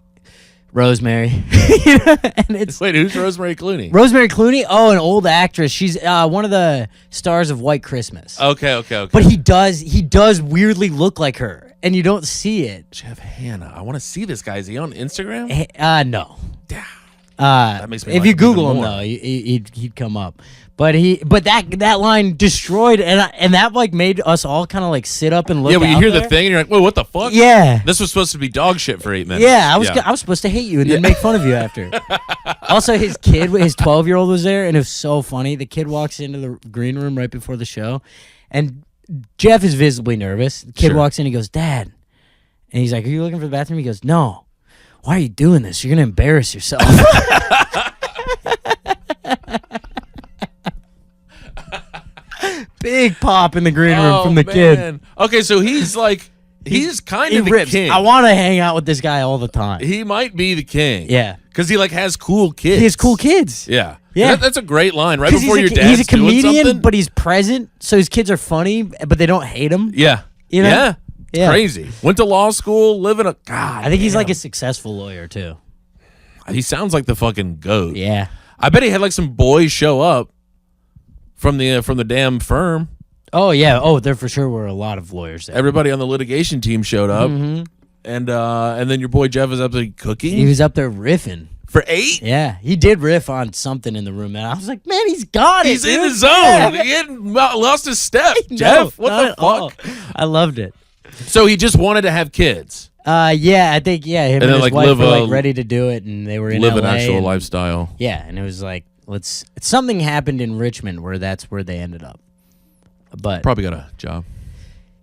Rosemary, and it's wait, who's Rosemary Clooney? Rosemary Clooney, an old actress. She's one of the stars of White Christmas. Okay. But he does weirdly look like her, and you don't see it. Jeff Hanna, I want to see this guy. Is he on Instagram? No. That makes me. If like you him Google even him more. though, he'd come up. But that line destroyed, and that like made us all kind of like sit up and look. Yeah, when you out hear there. the thing, and you're like, "Whoa, what the fuck?" Yeah, this was supposed to be dog shit for 8 minutes. Yeah, I was supposed to hate you and then make fun of you after. Also, his 12-year-old was there, and it was so funny. The kid walks into the green room right before the show, and Jeff is visibly nervous. The kid walks in, he goes, "Dad," and he's like, "Are you looking for the bathroom?" He goes, "No." "Why are you doing this? You're gonna embarrass yourself." Big pop in the green room from the kid. Okay, so he's like, he's kind of the king. I want to hang out with this guy all the time. He might be the king. Yeah. Because he like has cool kids. He has cool kids. Yeah. Yeah. That's a great line. Right before your dad's he's a comedian, doing something. but he's present, so his kids are funny, but they don't hate him. Yeah. You know? Yeah. It's Yeah. crazy. Went to law school, living a God. I think he's like a successful lawyer too. He sounds like the fucking goat. Yeah. I bet he had like some boys show up from the damn firm. Oh yeah. Oh, there for sure were a lot of lawyers there. Everybody on the litigation team showed up, Mm-hmm. and then your boy Jeff was up there cooking. He was up there riffing. For 8? Yeah, he did riff on something in the room, and I was like, man, he's got it. He's in dude. the zone. Yeah. He hadn't lost his step. No, Jeff, what not the at all. fuck? I loved it. So he just wanted to have kids. Yeah, I think him and then, his like, wife live were a- like ready to do it, and they were in Live LA an actual and- lifestyle. Yeah, and it was like, something happened in Richmond where that's where they ended up. But Probably got a job.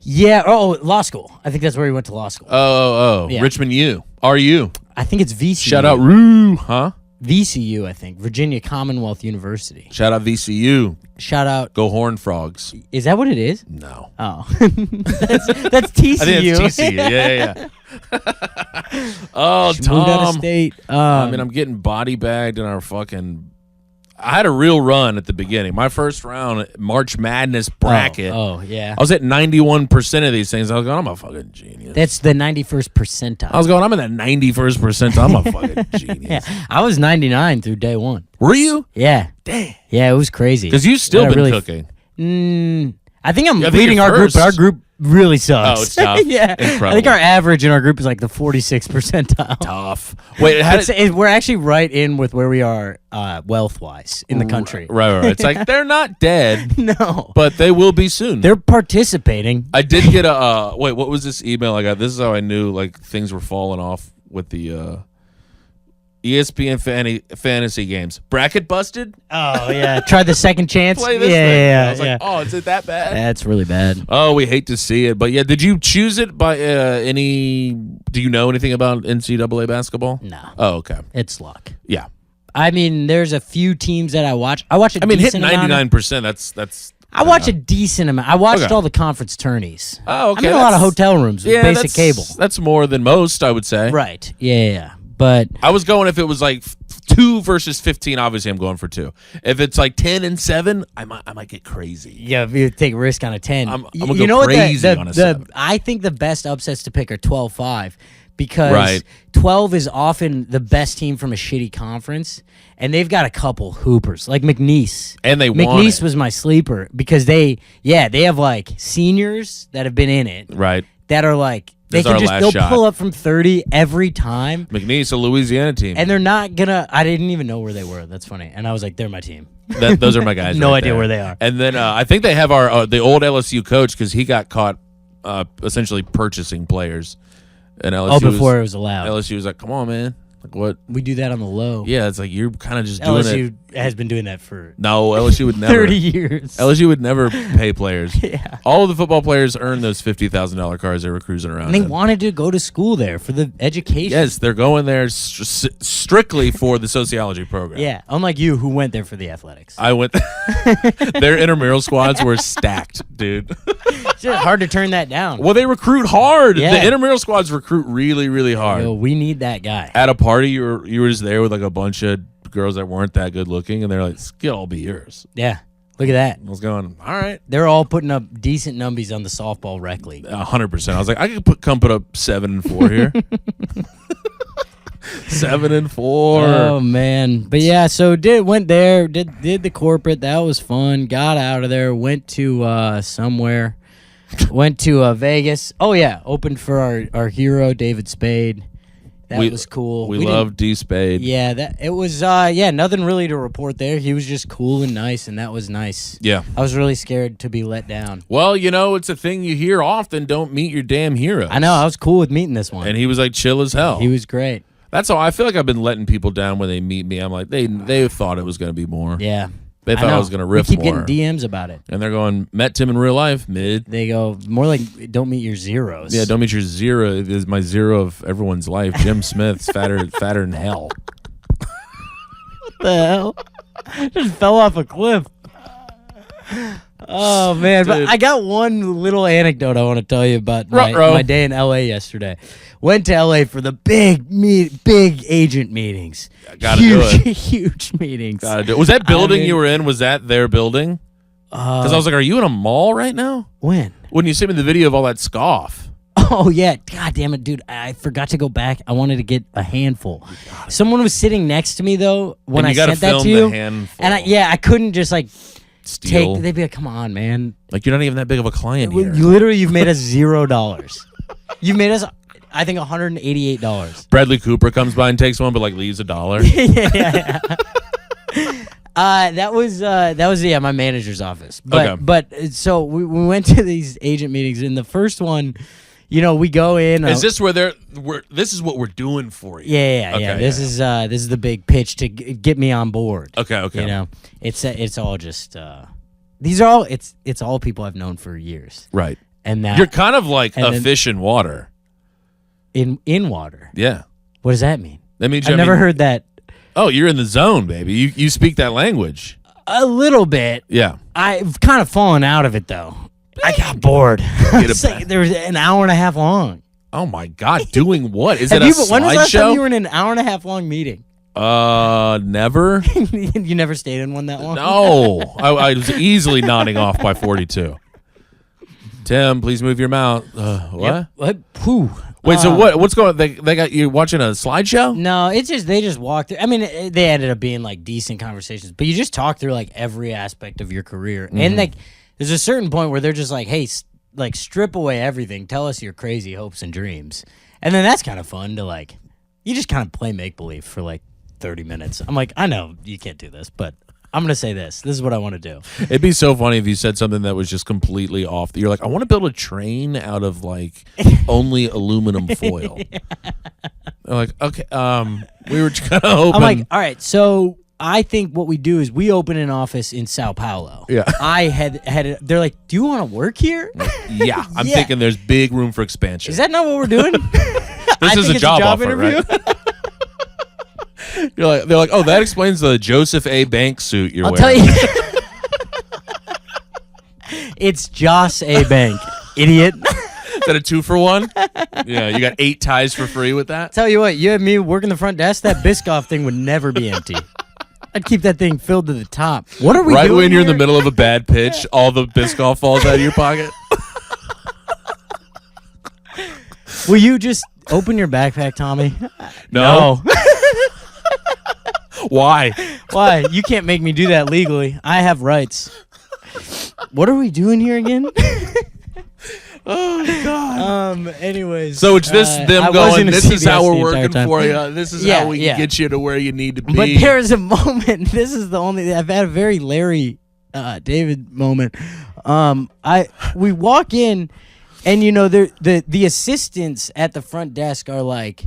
yeah, law school. I think that's where he went to law school. Oh. Yeah. Richmond U. RU. I think it's VCU. Shout out Roo. Huh? VCU, I think. Virginia Commonwealth University. Shout out VCU. Shout out. Go Horn Frogs. Is that what it is? No. Oh. that's TCU. I think it's TCU. Yeah. Oh, She moved out of Tom. state. I mean, I'm getting body bagged in our fucking. I had a real run at the beginning. My first round, March Madness bracket. Oh, yeah. I was at 91% of these things. I was going, I'm a fucking genius. That's the 91st percentile. I was going, I'm in the 91st percentile. I'm a fucking genius. Yeah, I was 99 through day one. Were you? Yeah. Dang. Yeah, it was crazy. Because you've still And I been really- cooking. I think I'm I think leading you're our group, first. but our group really sucks. Oh, it's tough. Yeah. Incredible. I think our average in our group is like the 46th percentile. Tough. Wait, We're actually right in with where we are wealth-wise in the country. Right. It's like they're not dead, No. but they will be soon. They're participating. I did get a wait. What was this email I got? This is how I knew like things were falling off with the ESPN fantasy games. Bracket busted? Oh yeah, try the second chance. Play this thing. Yeah, I was like, oh, is it that bad? That's really bad. Oh, we hate to see it. But yeah, did you choose it by any? Do you know anything about NCAA basketball? No. Oh, okay. It's luck. Yeah. I mean, there's a few teams that I watch. I watch a I mean, hit decent amount. 99%. That's. I watch a decent amount. I watched Okay. all the conference tourneys. Oh, okay. I'm in a lot of hotel rooms with basic cable. That's more than most, I would say. Right. Yeah. But I was going if it was like 2 versus 15. Obviously, I'm going for 2. If it's like 10 and 7, I might get crazy. yeah, if you take a risk on a 10. I'm gonna go crazy on a 7. I think the best upsets to pick are 12-5 because Right. 12 is often the best team from a shitty conference, and they've got a couple hoopers like McNeese. And they won McNeese it. was my sleeper because they have like seniors that have been in it Right. that are like This is our last they'll shot. pull up from 30 every time. McNeese, a Louisiana team. And they're not gonna. I didn't even know where they were. That's funny. And I was like, they're my team. Those are my guys. No right idea there. where they are. And then I think they have the old LSU coach because he got caught essentially purchasing players. And LSU Before it was allowed. LSU was like, "Come on, man! Like what? We do that on the low. Yeah, it's like you're kind of just doing it." LSU has been doing that for No, LSU would never. 30 years. LSU would never pay players. Yeah. All of the football players earn those $50,000 cars they were cruising around. And they in. wanted to go to school there for the education. Yes, they're going there strictly for the sociology program. Yeah. Unlike you, who went there for the athletics. I went. Their intramural squads were stacked, dude. It's just hard to turn that down. Well, they recruit hard. Yeah. The intramural squads recruit really, really hard. Yo, we need that guy. At a party, you were just there with like a bunch of girls that weren't that good looking, and they're like, "It'll all be yours." Yeah. Look at that. I was going, all right, They're all putting up decent numbies on the softball rec league. 100%. I was like, I could come put up 7 and 4 here. 7 and 4. Oh man, but yeah, so went there, did the corporate. That was fun. Got out of there, went to somewhere, went to Vegas. Oh yeah, opened for our hero David Spade. That was cool. We didn't- love D Spade. Yeah, that it was. Nothing really to report there. He was just cool and nice, and that was nice. Yeah. I was really scared to be let down. Well, it's a thing you hear often. Don't meet your damn heroes. I know. I was cool with meeting this one. And he was like chill as hell. He was great. That's all. I feel like I've been letting people down when they meet me. I'm like, they thought it was going to be more. Yeah. They thought I was going to riff We keep more. getting DMs about it. And they're going, met Tim in real life, mid. They go more like, don't meet your zeros. Yeah, don't meet your zero. It is my zero of everyone's life. Jim Smith's fatter than hell. What the hell? Just fell off a cliff. Oh man, Dude. but I got one little anecdote I want to tell you about my day in LA yesterday. Went to LA for the big agent meetings. Gotta do it. Huge meetings. Was that building mean- you were in, was that their building? Because I was like, are you in a mall right now? When? When you sent me the video of all that scoff. Oh yeah, god damn it, dude! I forgot to go back. I wanted to get a handful. Someone was sitting next to me though when And I you gotta sent that film to the you, handful. and I couldn't just like Steal. take. They'd be like, "Come on, man! Like, you're not even that big of a client here. You've made us $0. You've made us, I think, $188." Bradley Cooper comes by and takes one, but like leaves $1. yeah. That was my manager's office. But Okay. but so we went to these agent meetings, and the first one, we go in. Is this where this is what we're doing for you? Yeah. Okay, This is the big pitch to get me on board. Okay. It's all just these are all it's all people I've known for years. Right. And that You're kind of like and a then- fish in water. in water. Yeah. What does that mean? That means I've never heard that. Oh, you're in the zone, baby. You speak that language. A little bit. Yeah. I've kind of fallen out of it though. I got bored. It's like, there was an hour and a half long. Oh my God, doing what? Is it When a was the last time you slideshow? were in an hour and a half long meeting? Never. You never stayed in one that long? No, I was easily nodding off by 42. Tim, please move your mouth. What? Yep. What? Whew. Wait, so what's going on? They got you watching a slideshow? No, it's just they just walked through. I mean, they ended up being like decent conversations, but you just talk through like every aspect of your career, and like there's a certain point where they're just like, hey, like strip away everything, tell us your crazy hopes and dreams, and then that's kind of fun to like. You just kind of play make believe for like 30 minutes. I'm like, I know you can't do this, but I'm gonna say this. This is what I want to do. It'd be so funny if you said something that was just completely off. You're like, I want to build a train out of like only aluminum foil. They're like, okay, we were kind of hoping. I'm like, all right, so I think what we do is we open an office in Sao Paulo. Yeah. I had they're like, do you want to work here? yeah, I'm Yeah. thinking there's big room for expansion. Is that not what we're doing? This is a job offer, right? They're like, oh, that explains the Joseph A. Banks suit you're I'll wearing. tell you. It's Joss A. Bank, idiot. Is that a 2-for-1? Yeah, you got 8 ties for free with that. Tell you what, you had me working the front desk, that Biscoff thing would never be empty. I'd keep that thing filled to the top. What are we Right doing when you're in the here? middle of a bad pitch, all the Biscoff falls out of your pocket. Will you just open your backpack, Tommy? No. Why? Why? You can't make me do that legally. I have rights. What are we doing here again? Oh God. Anyways. So it's this them I was going. in a This is CVS how the we're entire working time. for you. This is Yeah, how we yeah. can get you to where you need to be. But there is a moment. This is the only. I've had a very Larry David moment. We walk in, and you know, the assistants at the front desk are like.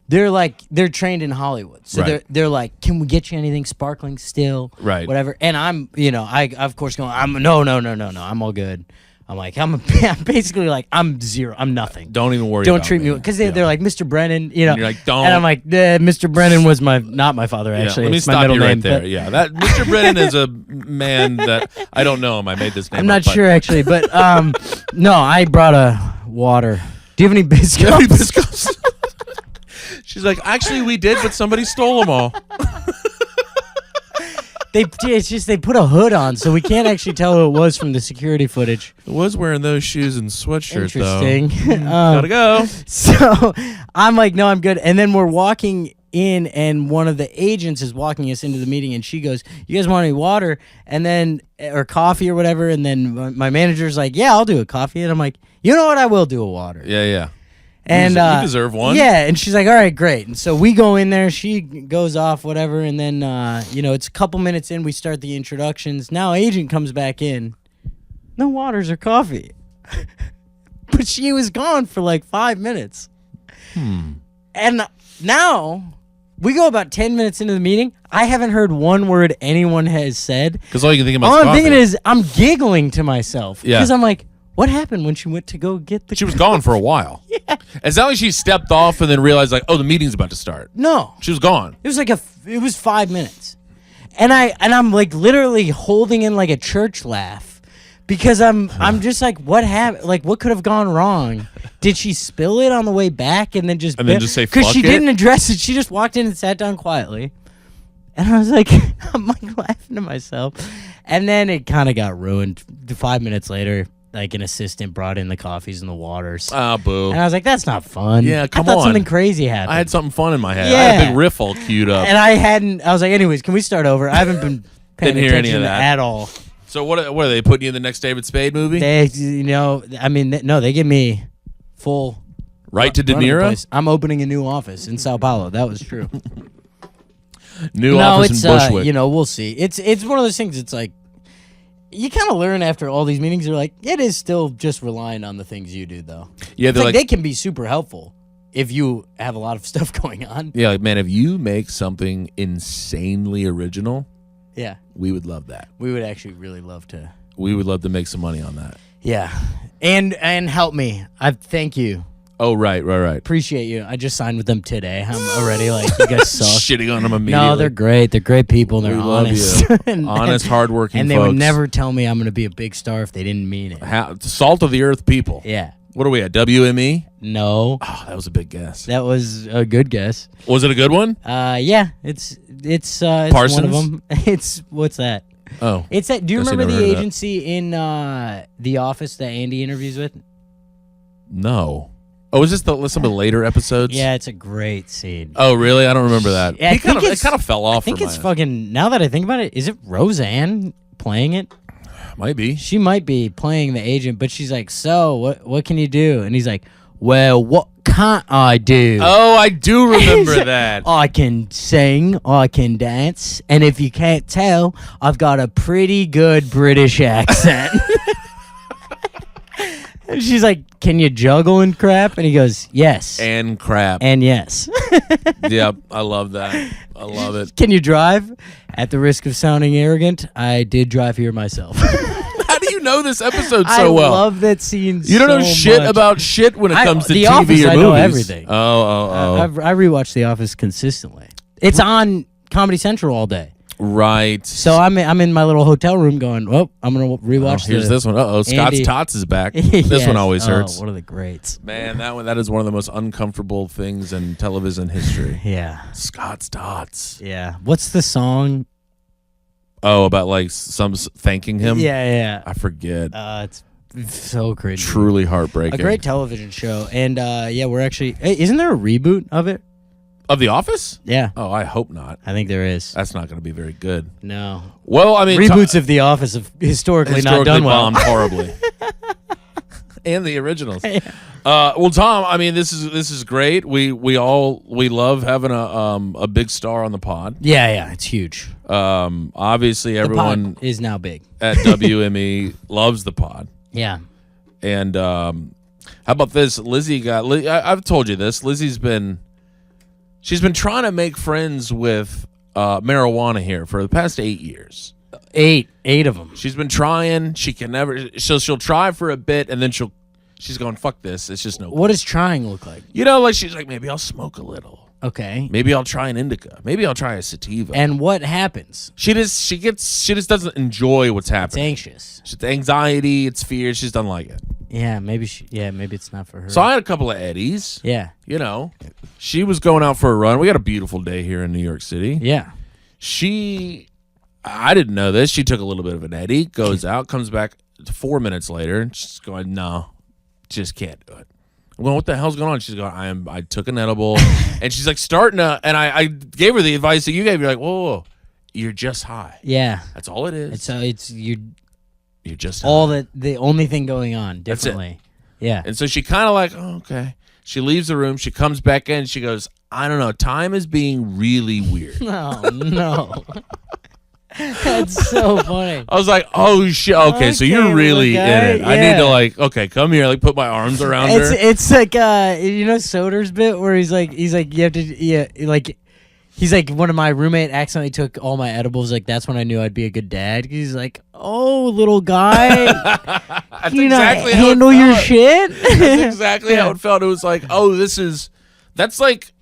They're trained in Hollywood, so Right. they're like, can we get you anything sparkling still, Right. Whatever. And I'm, I of course going, no, I'm all good. I'm like, I'm basically like, I'm zero, I'm nothing. Don't even worry. Don't about treat me because they're like Mr. Brennan, And you're like, don't. and I'm like, Mr. Brennan was not my father Yeah, actually. let me It's my stop middle you right name, there. but Yeah, that Mr. Brennan is a man that I don't know him. I made this name. I'm not up, but- sure actually, but no, I brought a water. Do you have any biscuits? You have any biscuits? She's like, actually, we did, but somebody stole them all. It's just they put a hood on, so we can't actually tell who it was from the security footage. I was wearing those shoes and sweatshirt, Interesting. though. Gotta go. So I'm like, no, I'm good. And then we're walking in, and one of the agents is walking us into the meeting, and she goes, "You guys want any water?" And then or coffee or whatever. And then my manager's like, "Yeah, I'll do a coffee." And I'm like, "You know what? I will do a water." Yeah, yeah. And You deserve one. Yeah, and she's like, "All right, great." And so we go in there. She goes off, whatever, and then it's a couple minutes in. We start the introductions. Now agent comes back in. No waters or coffee, but she was gone for like 5 minutes. And now we go about 10 minutes into the meeting. I haven't heard one word anyone has said. Because all you can think about All is I'm coffee. thinking is I'm giggling to myself Yeah. because I'm like, what happened when she went to go get the? She was gone for a while. Yeah. It's not like she stepped off and then realized, like, oh, the meeting's about to start. No, She was gone. it was like it was 5 minutes, and I'm like literally holding in like a church laugh because I'm just like, what happened? Like, what could have gone wrong? Did she spill it on the way back and then just say, because "Fuck she it"? didn't address it? She just walked in and sat down quietly, and I was like, I'm like laughing to myself, and then it kind of got ruined. 5 minutes later, like an assistant brought in the coffees and the waters. Ah, boo. And I was like, that's not fun. Yeah, come I thought on. something crazy happened. I had something fun in my head. I had a Yeah. big riff all queued up. And I was like, anyways, can we start over? I haven't been paying Didn't hear any of attention that. at all. So what are they putting you in the next David Spade movie? They, no, they give me full Right to De run of the Niro? place. I'm opening a new office in Sao Paulo. That was true. New No, office it's in Bushwick. we'll see. It's one of those things. It's like you kind of learn after all these meetings. You're like, it is still just relying on the things you do, though. Yeah, It's they're like like, they can be super helpful if you have a lot of stuff going on. yeah, like, man, if you make something insanely original, Yeah, we would love that. we would actually really love to. We would love to make some money on that. Yeah, and help me. I thank you. Oh, right. Appreciate you. I just signed with them today. I'm already like, you guys suck. Shitting on them immediately. No, they're great. They're great people. And they're We love honest. you. And- Honest, hardworking And they folks. would never tell me I'm going to be a big star if they didn't mean it. Salt of the earth people. Yeah. What are we at, WME? No, Oh, that was a big guess. that was a good guess. Was it a good one? Yeah, it's one Parsons? of them. What's that? Oh. It's that. Do you Guess I remember never the heard of that. agency in The Office that Andy interviews with? No. Oh, is this some of the later episodes? Yeah, it's a great scene. Oh, really? I don't remember that. Yeah, I it kind think of fell off I think for it's mine. fucking. Now that I think about it, is it Roseanne playing it? Might be. She might be playing the agent, but she's like, "So what can you do?" And he's like, "Well, what can't I do?" Oh, I do remember He's like, that. I can sing, I can dance, and if you can't tell, I've got a pretty good British accent. And she's like, "Can you juggle and crap?" And he goes, "Yes." And crap. And yes. Yep, I love that. I love it. Can you drive? At the risk of sounding arrogant, I did drive here myself. How do you know this episode I so well? love that scene. You don't know so shit much. about shit when it comes to The TV Office, or I movies. know everything. Oh. I rewatch The Office consistently. It's on Comedy Central all day. Right. So I'm in my little hotel room going, well, I'm going to rewatch Here's this one. Scott's Andy- Tots is back. Yes. This one always hurts. One of the greats. Man, that is one of the most uncomfortable things in television history. Yeah. Scott's Tots. Yeah. What's the song? Oh, about like some thanking him? Yeah. I forget. It's so cringy. Truly heartbreaking. A great television show. And we're actually, hey, isn't there a reboot of it? Of The Office? Yeah. Oh, I hope not. I think there is. That's not going to be very good. No. Well, I mean, Reboots of The Office have historically not done well. bombed horribly. And the originals. Well, Tom, I mean, this is great. We love having a big star on the pod. Yeah, it's huge. Obviously, everyone The pod is now big. at WME loves the pod. Yeah. And how about this? I've told you this. She's been trying to make friends with marijuana here for the past 8 years. Eight of them. She's been trying. She can never. She'll try for a bit, and then she's going, fuck this. It's just no. What does trying look like? Like she's like, maybe I'll smoke a little. Okay. Maybe I'll try an indica. Maybe I'll try a sativa. And what happens? She just doesn't enjoy what's It's happening. anxious. It's anxiety. It's fear. She just doesn't like it. Yeah, maybe it's not for her. So I had a couple of Eddies. Yeah. She was going out for a run. We had a beautiful day here in New York City. Yeah. I didn't know this. She took a little bit of an Eddie, goes out, comes back 4 minutes later, and she's going, no, just can't do it. I'm going, what the hell's going on? She's going, I took an edible, and she's like starting to, and I gave her the advice that you gave. You're like, whoa, you're just high. Yeah. That's all it is. You're just high. The only thing going on differently. Yeah. And so she kind of like, oh, okay. She leaves the room. She comes back in. She goes, I don't know. Time is being really weird. Oh, no. That's so funny. I was like, oh, shit. Okay, so you're really in it. Yeah. I need to okay, come here. Put my arms around her. It's like, Soder's bit where he's like, you have to, he's like, one of my roommate accidentally took all my edibles. Like, that's when I knew I'd be a good dad. He's like, oh, little guy. That's you exactly not how handle it your felt. shit? That's exactly how it felt. It was like, oh, that's like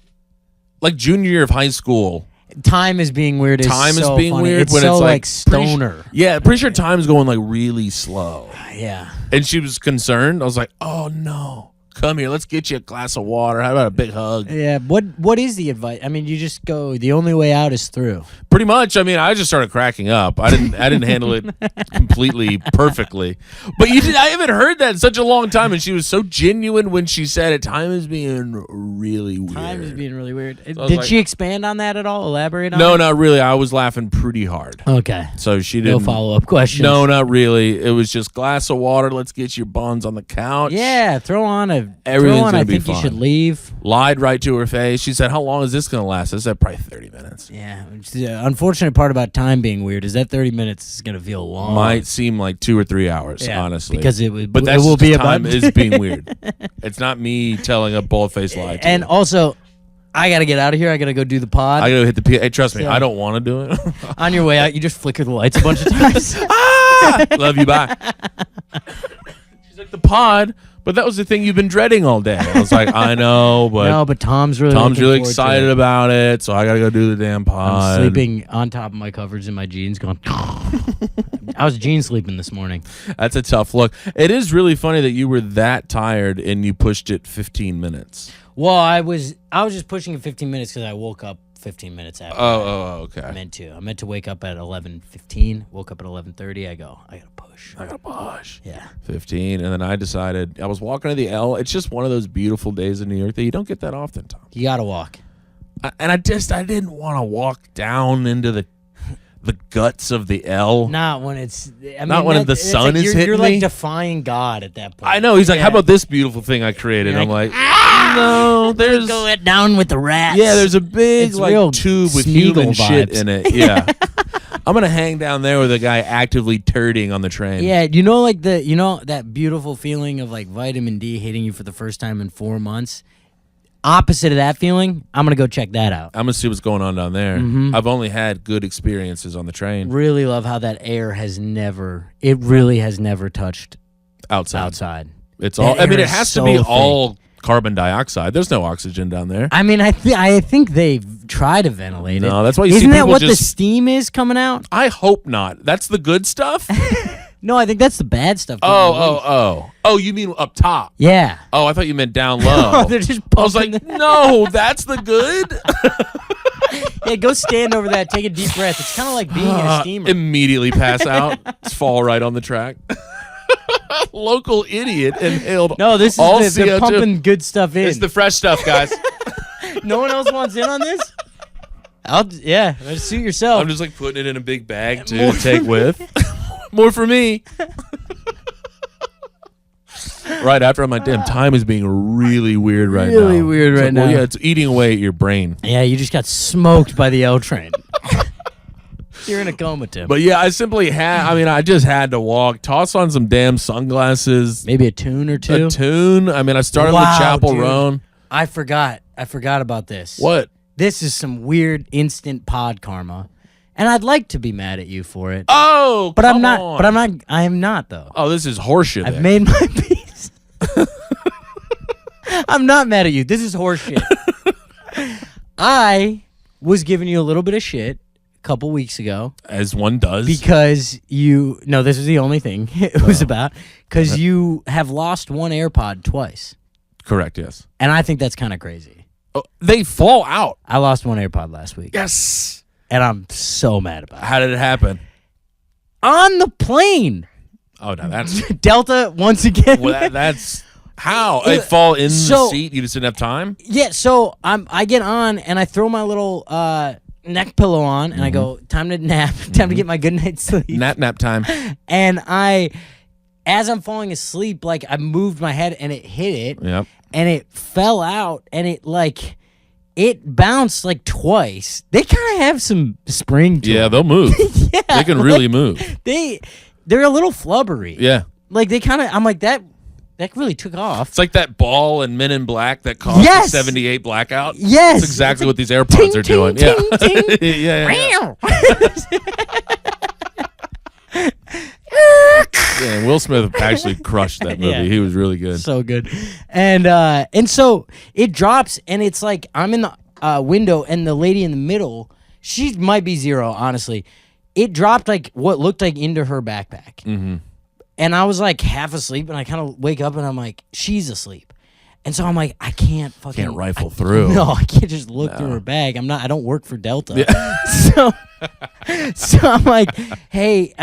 junior year of high school. Time is being weird. Time so is being funny. weird It's when so it's like stoner. Yeah, pretty sure time's going really slow. Yeah. And she was concerned. I was like, oh no. Come here, let's get you a glass of water. How about a big hug? Yeah. What is the advice? I mean, you just go, the only way out is through. Pretty much. I mean, I just started cracking up. I didn't handle it completely perfectly. But I haven't heard that in such a long time, and she was so genuine when she said it. Time is being really weird. Time is being really weird. So Did she expand on that at all? Elaborate on No, it? not really. I was laughing pretty hard. Okay. So she No didn't follow-up questions. No, not really. It was just glass of water. Let's get your buns on the couch. Yeah, throw on Everything's gonna I be think you fine. should leave. Lied right to her face. She said, how long is this going to last? I said, probably 30 minutes. Yeah. The unfortunate part about time being weird is that 30 minutes is going to feel long. Might seem like 2 or 3 hours, Yeah, honestly. because but that's it will just be time about is being weird. It's not me telling a bald-faced lie to And you. also, I got to get out of here. I got to go do the pod. I got to hit the Hey, trust me, So- I don't want to do it. On your way out, you just flicker the lights a bunch of times. Love you, bye. She's like, the pod? But that was the thing you've been dreading all day. I was like, I know, but No, but Tom's really looking forward to excited it. about it, so I got to go do the damn pod. I'm sleeping on top of my covers in my jeans going. I was jean sleeping this morning. That's a tough look. It is really funny that you were that tired and you pushed it 15 minutes. Well, I was just pushing it 15 minutes because I woke up 15 minutes after. Oh, okay. I meant to wake up at 11:15. Woke up at 11:30. I gotta push. I got to push. Yeah. 15, and then I decided I was walking to the L. It's just one of those beautiful days in New York that you don't get that often, Tom. You gotta walk. I didn't want to walk down into the guts of the L. Not when it's. I mean, Not when the it's sun is hitting You're me. like defying God at that point. I know. He's like, Yeah. how about this beautiful thing I created? You're I'm like, like, no, there's Go it down with the rats. yeah, there's a big It's real tube with Smeagol human shit vibes. in it. Yeah. I'm gonna hang down there with a guy actively turding on the train. Yeah, you know, like that beautiful feeling of like vitamin D hitting you for the first time in 4 months. Opposite of that feeling, I'm gonna go check that out. I'm gonna see what's going on down there. I've only had good experiences on the train. Really love how that air really has never touched Outside. It's That all. I mean, air it has is to be so all carbon dioxide. There's no oxygen down there. I mean, I think they've tried to ventilate it. No, that's why you see Isn't that people what the just- steam is coming out? I hope not. That's the good stuff. No, I think that's the bad stuff. Oh, you mean up top? Yeah. Oh, I thought you meant down low. They're just I was pumping like, no, that's the good. Yeah, go stand over that. Take a deep breath. It's kind of like being in a steamer. Immediately pass out. Just fall right on the track. Local idiot inhaled. No, this all is they're CO2. pumping good stuff in. It's the fresh stuff, guys. No one else wants in on this? Suit yourself. I'm just like putting it in a big bag to take with. More for me. Right after, I'm like, damn, time is being really weird right now. Really weird right now. Well, yeah, it's eating away at your brain. Yeah, you just got smoked by the L train. You're in a coma, Tim. But yeah, I just had to walk, toss on some damn sunglasses, Maybe a tune or two. a tune. I mean, I started Wow, with Chapel dude. Roan. I forgot about this. What? This is some weird instant pod karma. And I'd like to be mad at you for it. Oh, But come I'm not. on. But I'm not. I am not though. Oh, this is horseshit. I've made my peace. I'm not mad at you. This is horseshit. I was giving you a little bit of shit a couple weeks ago As one does. because this was the only thing it was about, because you have lost one AirPod twice. Correct, yes. And I think that's kind of crazy. Oh, they fall out. I lost one AirPod last week. Yes. And I'm so mad about it. How did it happen? On the plane. Oh, no, that's... Delta, once again. well, that's... How? It fall in the So- seat? You just didn't have time? Yeah, so I get on and I throw my little neck pillow on and I go, time to nap, time to get my good night's sleep. Nap time. And as I'm falling asleep, like I moved my head and it hit it Yep. and it fell out and it bounced like twice. They kind of have some spring to Yeah, them. they'll move. Yeah, They can really move. They're a little flubbery. Yeah. Like they kind of, I'm like, that really took off. It's like that ball in Men in Black that caused Yes. the 78 Blackout. Yes. That's exactly It's what these AirPods are doing. ting, Yeah. ting, yeah. Yeah, and Will Smith actually crushed that movie. Yeah. He was really good. So good. And so it drops and it's like I'm in the window and the lady in the middle, she might be zero, honestly. It dropped like what looked like into her backpack. Mm-hmm. And I was like half asleep and I kind of wake up and I'm like, she's asleep. And so I'm like, I can't fucking rifle through. No, I can't just look through her bag. I don't work for Delta. So I'm like, hey,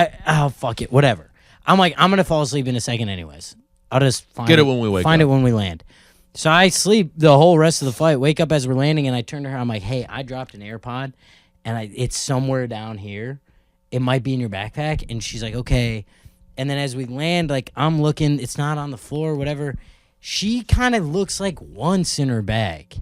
fuck it, whatever. I'm like, I'm gonna fall asleep in a second anyways. I'll just find it when we wake Find up. it when we land. So I sleep the whole rest of the flight, wake up as we're landing, and I turn to her, I'm like, hey, I dropped an AirPod and it's somewhere down here. It might be in your backpack. And she's like, okay. And then as we land, like I'm looking, it's not on the floor, whatever. She kind of looks like once in her bag.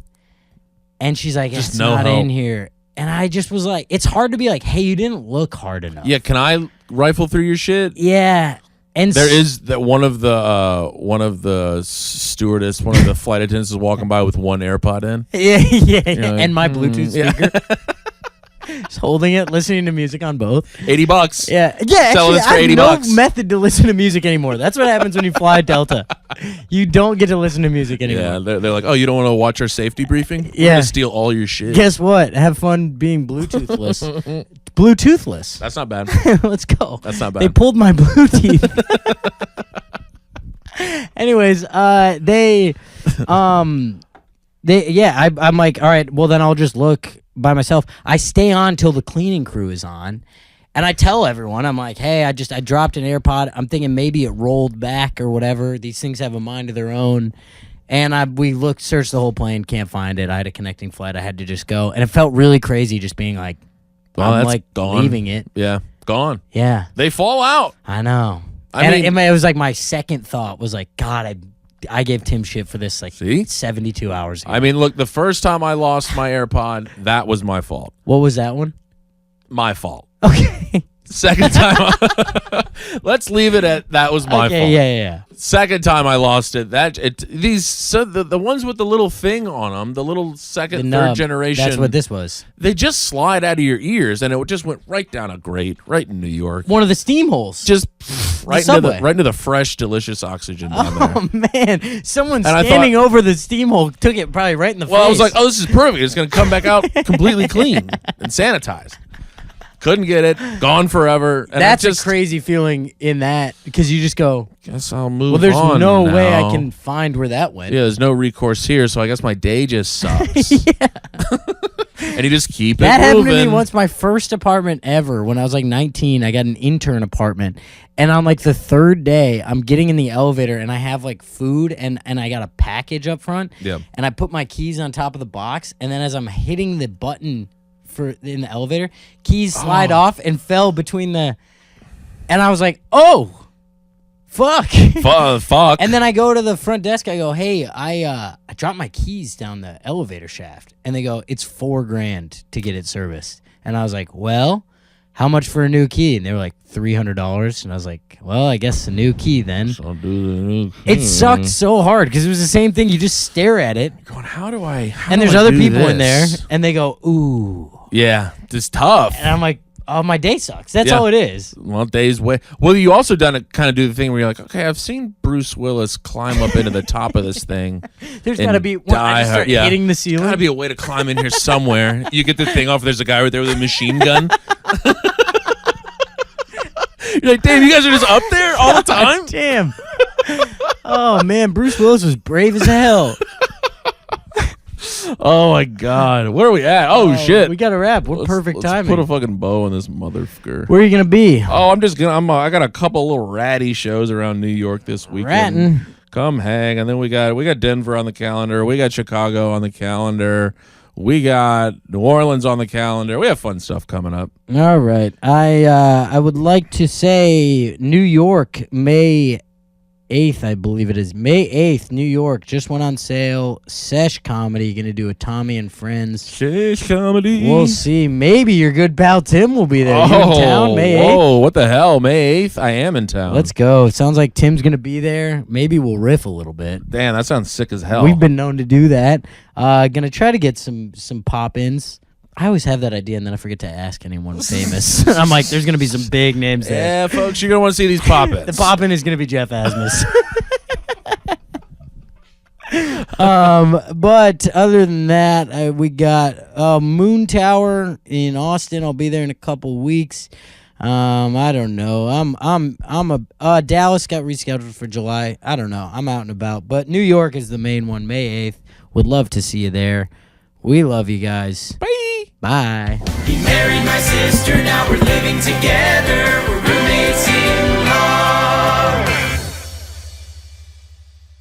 And she's like, Just it's no not hope. in here. And I just was like, it's hard to be like, hey, you didn't look hard enough. Yeah, can I rifle through your shit? Yeah. And There is that one of the stewardess, one of the flight attendants is walking by with one AirPod in. Yeah. know, And my Bluetooth speaker. Just holding it, listening to music on both. $80. Yeah. Selling this for I have $80. no method to listen to music anymore. That's what happens when you fly Delta. You don't get to listen to music anymore. Yeah, they're like, oh, you don't want to watch our safety briefing? We're Yeah. gonna steal all your shit. Guess what? Have fun being Bluetoothless. Bluetoothless. That's not bad. Let's go. That's not bad. They pulled my blue teeth. Anyways, I'm like, all right, well then I'll just look by myself. I stay on till the cleaning crew is on. And I tell everyone, I'm like, hey, I dropped an AirPod. I'm thinking maybe it rolled back or whatever. These things have a mind of their own. And we searched the whole plane, can't find it. I had a connecting flight. I had to just go. And it felt really crazy just being like, Well, I'm that's like gone. leaving it. Yeah, gone. Yeah, They fall out. I know. I And mean- it was like my second thought was like, God, I gave Tim shit for this like See? 72 hours ago. I mean, look, the first time I lost my AirPod, that was my fault. What was that one? My fault. Okay. Second time, let's leave it at that was my fault. Yeah. Second time I lost it. The ones with the little thing on them, the little second, third generation. That's what this was. They just slide out of your ears, and it just went right down a grate, right in New York. One of the steam holes. Just right into the fresh, delicious oxygen down there. Oh man! Someone And I standing over the steam hole took it probably right in the face. Well, I was like, oh, this is perfect. It's going to come back out completely clean and sanitized. Couldn't get it. Gone forever. And that's just a crazy feeling in that because you just go, guess I'll move on. well, there's no way I now. can find where that went. Yeah, there's no recourse here, so I guess my day just sucks. And you just keep That it happened moving. to me once. My first apartment ever. When I was like 19, I got an intern apartment, and on like the third day, I'm getting in the elevator, and I have like food, and I got a package up front. Yeah. And I put my keys on top of the box, and then as I'm hitting the button in the elevator, keys slide off and fell between the, and I was like, oh, fuck. Fuck. And then I go to the front desk. I go, hey, I dropped my keys down the elevator shaft. And they go, it's $4,000 to get it serviced. And I was like, well, how much for a new key? And they were like, $300. And I was like, well, I guess a new key then. I'll do the new It sucked so hard because it was the same thing. You just stare at it. Going, how do I? And there's other people in there. And they go, ooh. Yeah, it's tough. And I'm like, oh, my day sucks. That's Yeah. all it is. Well, days way. Well, you also kind of do the thing where you're like, okay, I've seen Bruce Willis climb up into the top of this thing. There's and got to be one. I just start hitting the ceiling. Got to be a way to climb in here somewhere. You get the thing off. There's a guy right there with a machine gun. You're like, damn, you guys are just up there all the time? Damn. Oh, man. Bruce Willis was brave as hell. Oh, my God. Where are we at? Oh, shit. We got to wrap. We're perfect let's timing. put a fucking bow on this motherfucker. Where are you going to be? Oh, I'm just gonna. I got a couple little ratty shows around New York this weekend. Ratting. Come hang, and then we got Denver on the calendar. We got Chicago on the calendar. We got New Orleans on the calendar. We have fun stuff coming up. All right. I would like to say New York, May 8th, I believe it is. May 8th, New York, just went on sale. Sesh Comedy, going to do a Tommy and Friends. Sesh Comedy. We'll see. Maybe your good pal Tim will be there. You in town, May 8th? Whoa, what the hell? May 8th? I am in town. Let's go. Sounds like Tim's going to be there. Maybe we'll riff a little bit. Damn, that sounds sick as hell. We've been known to do that. Gonna try to get some pop-ins. I always have that idea, and then I forget to ask anyone famous. I'm like, there's gonna be some big names there. Yeah, folks, you're gonna want to see these pop-ins. The pop-in is gonna be Jeff Asmus. But other than that, we got Moon Tower in Austin. I'll be there in a couple weeks. I don't know. Dallas got rescheduled for July. I don't know. I'm out and about. But New York is the main one, May 8th. Would love to see you there. We love you guys. Bye. Bye. He married my sister, now we're living together. We're roommates in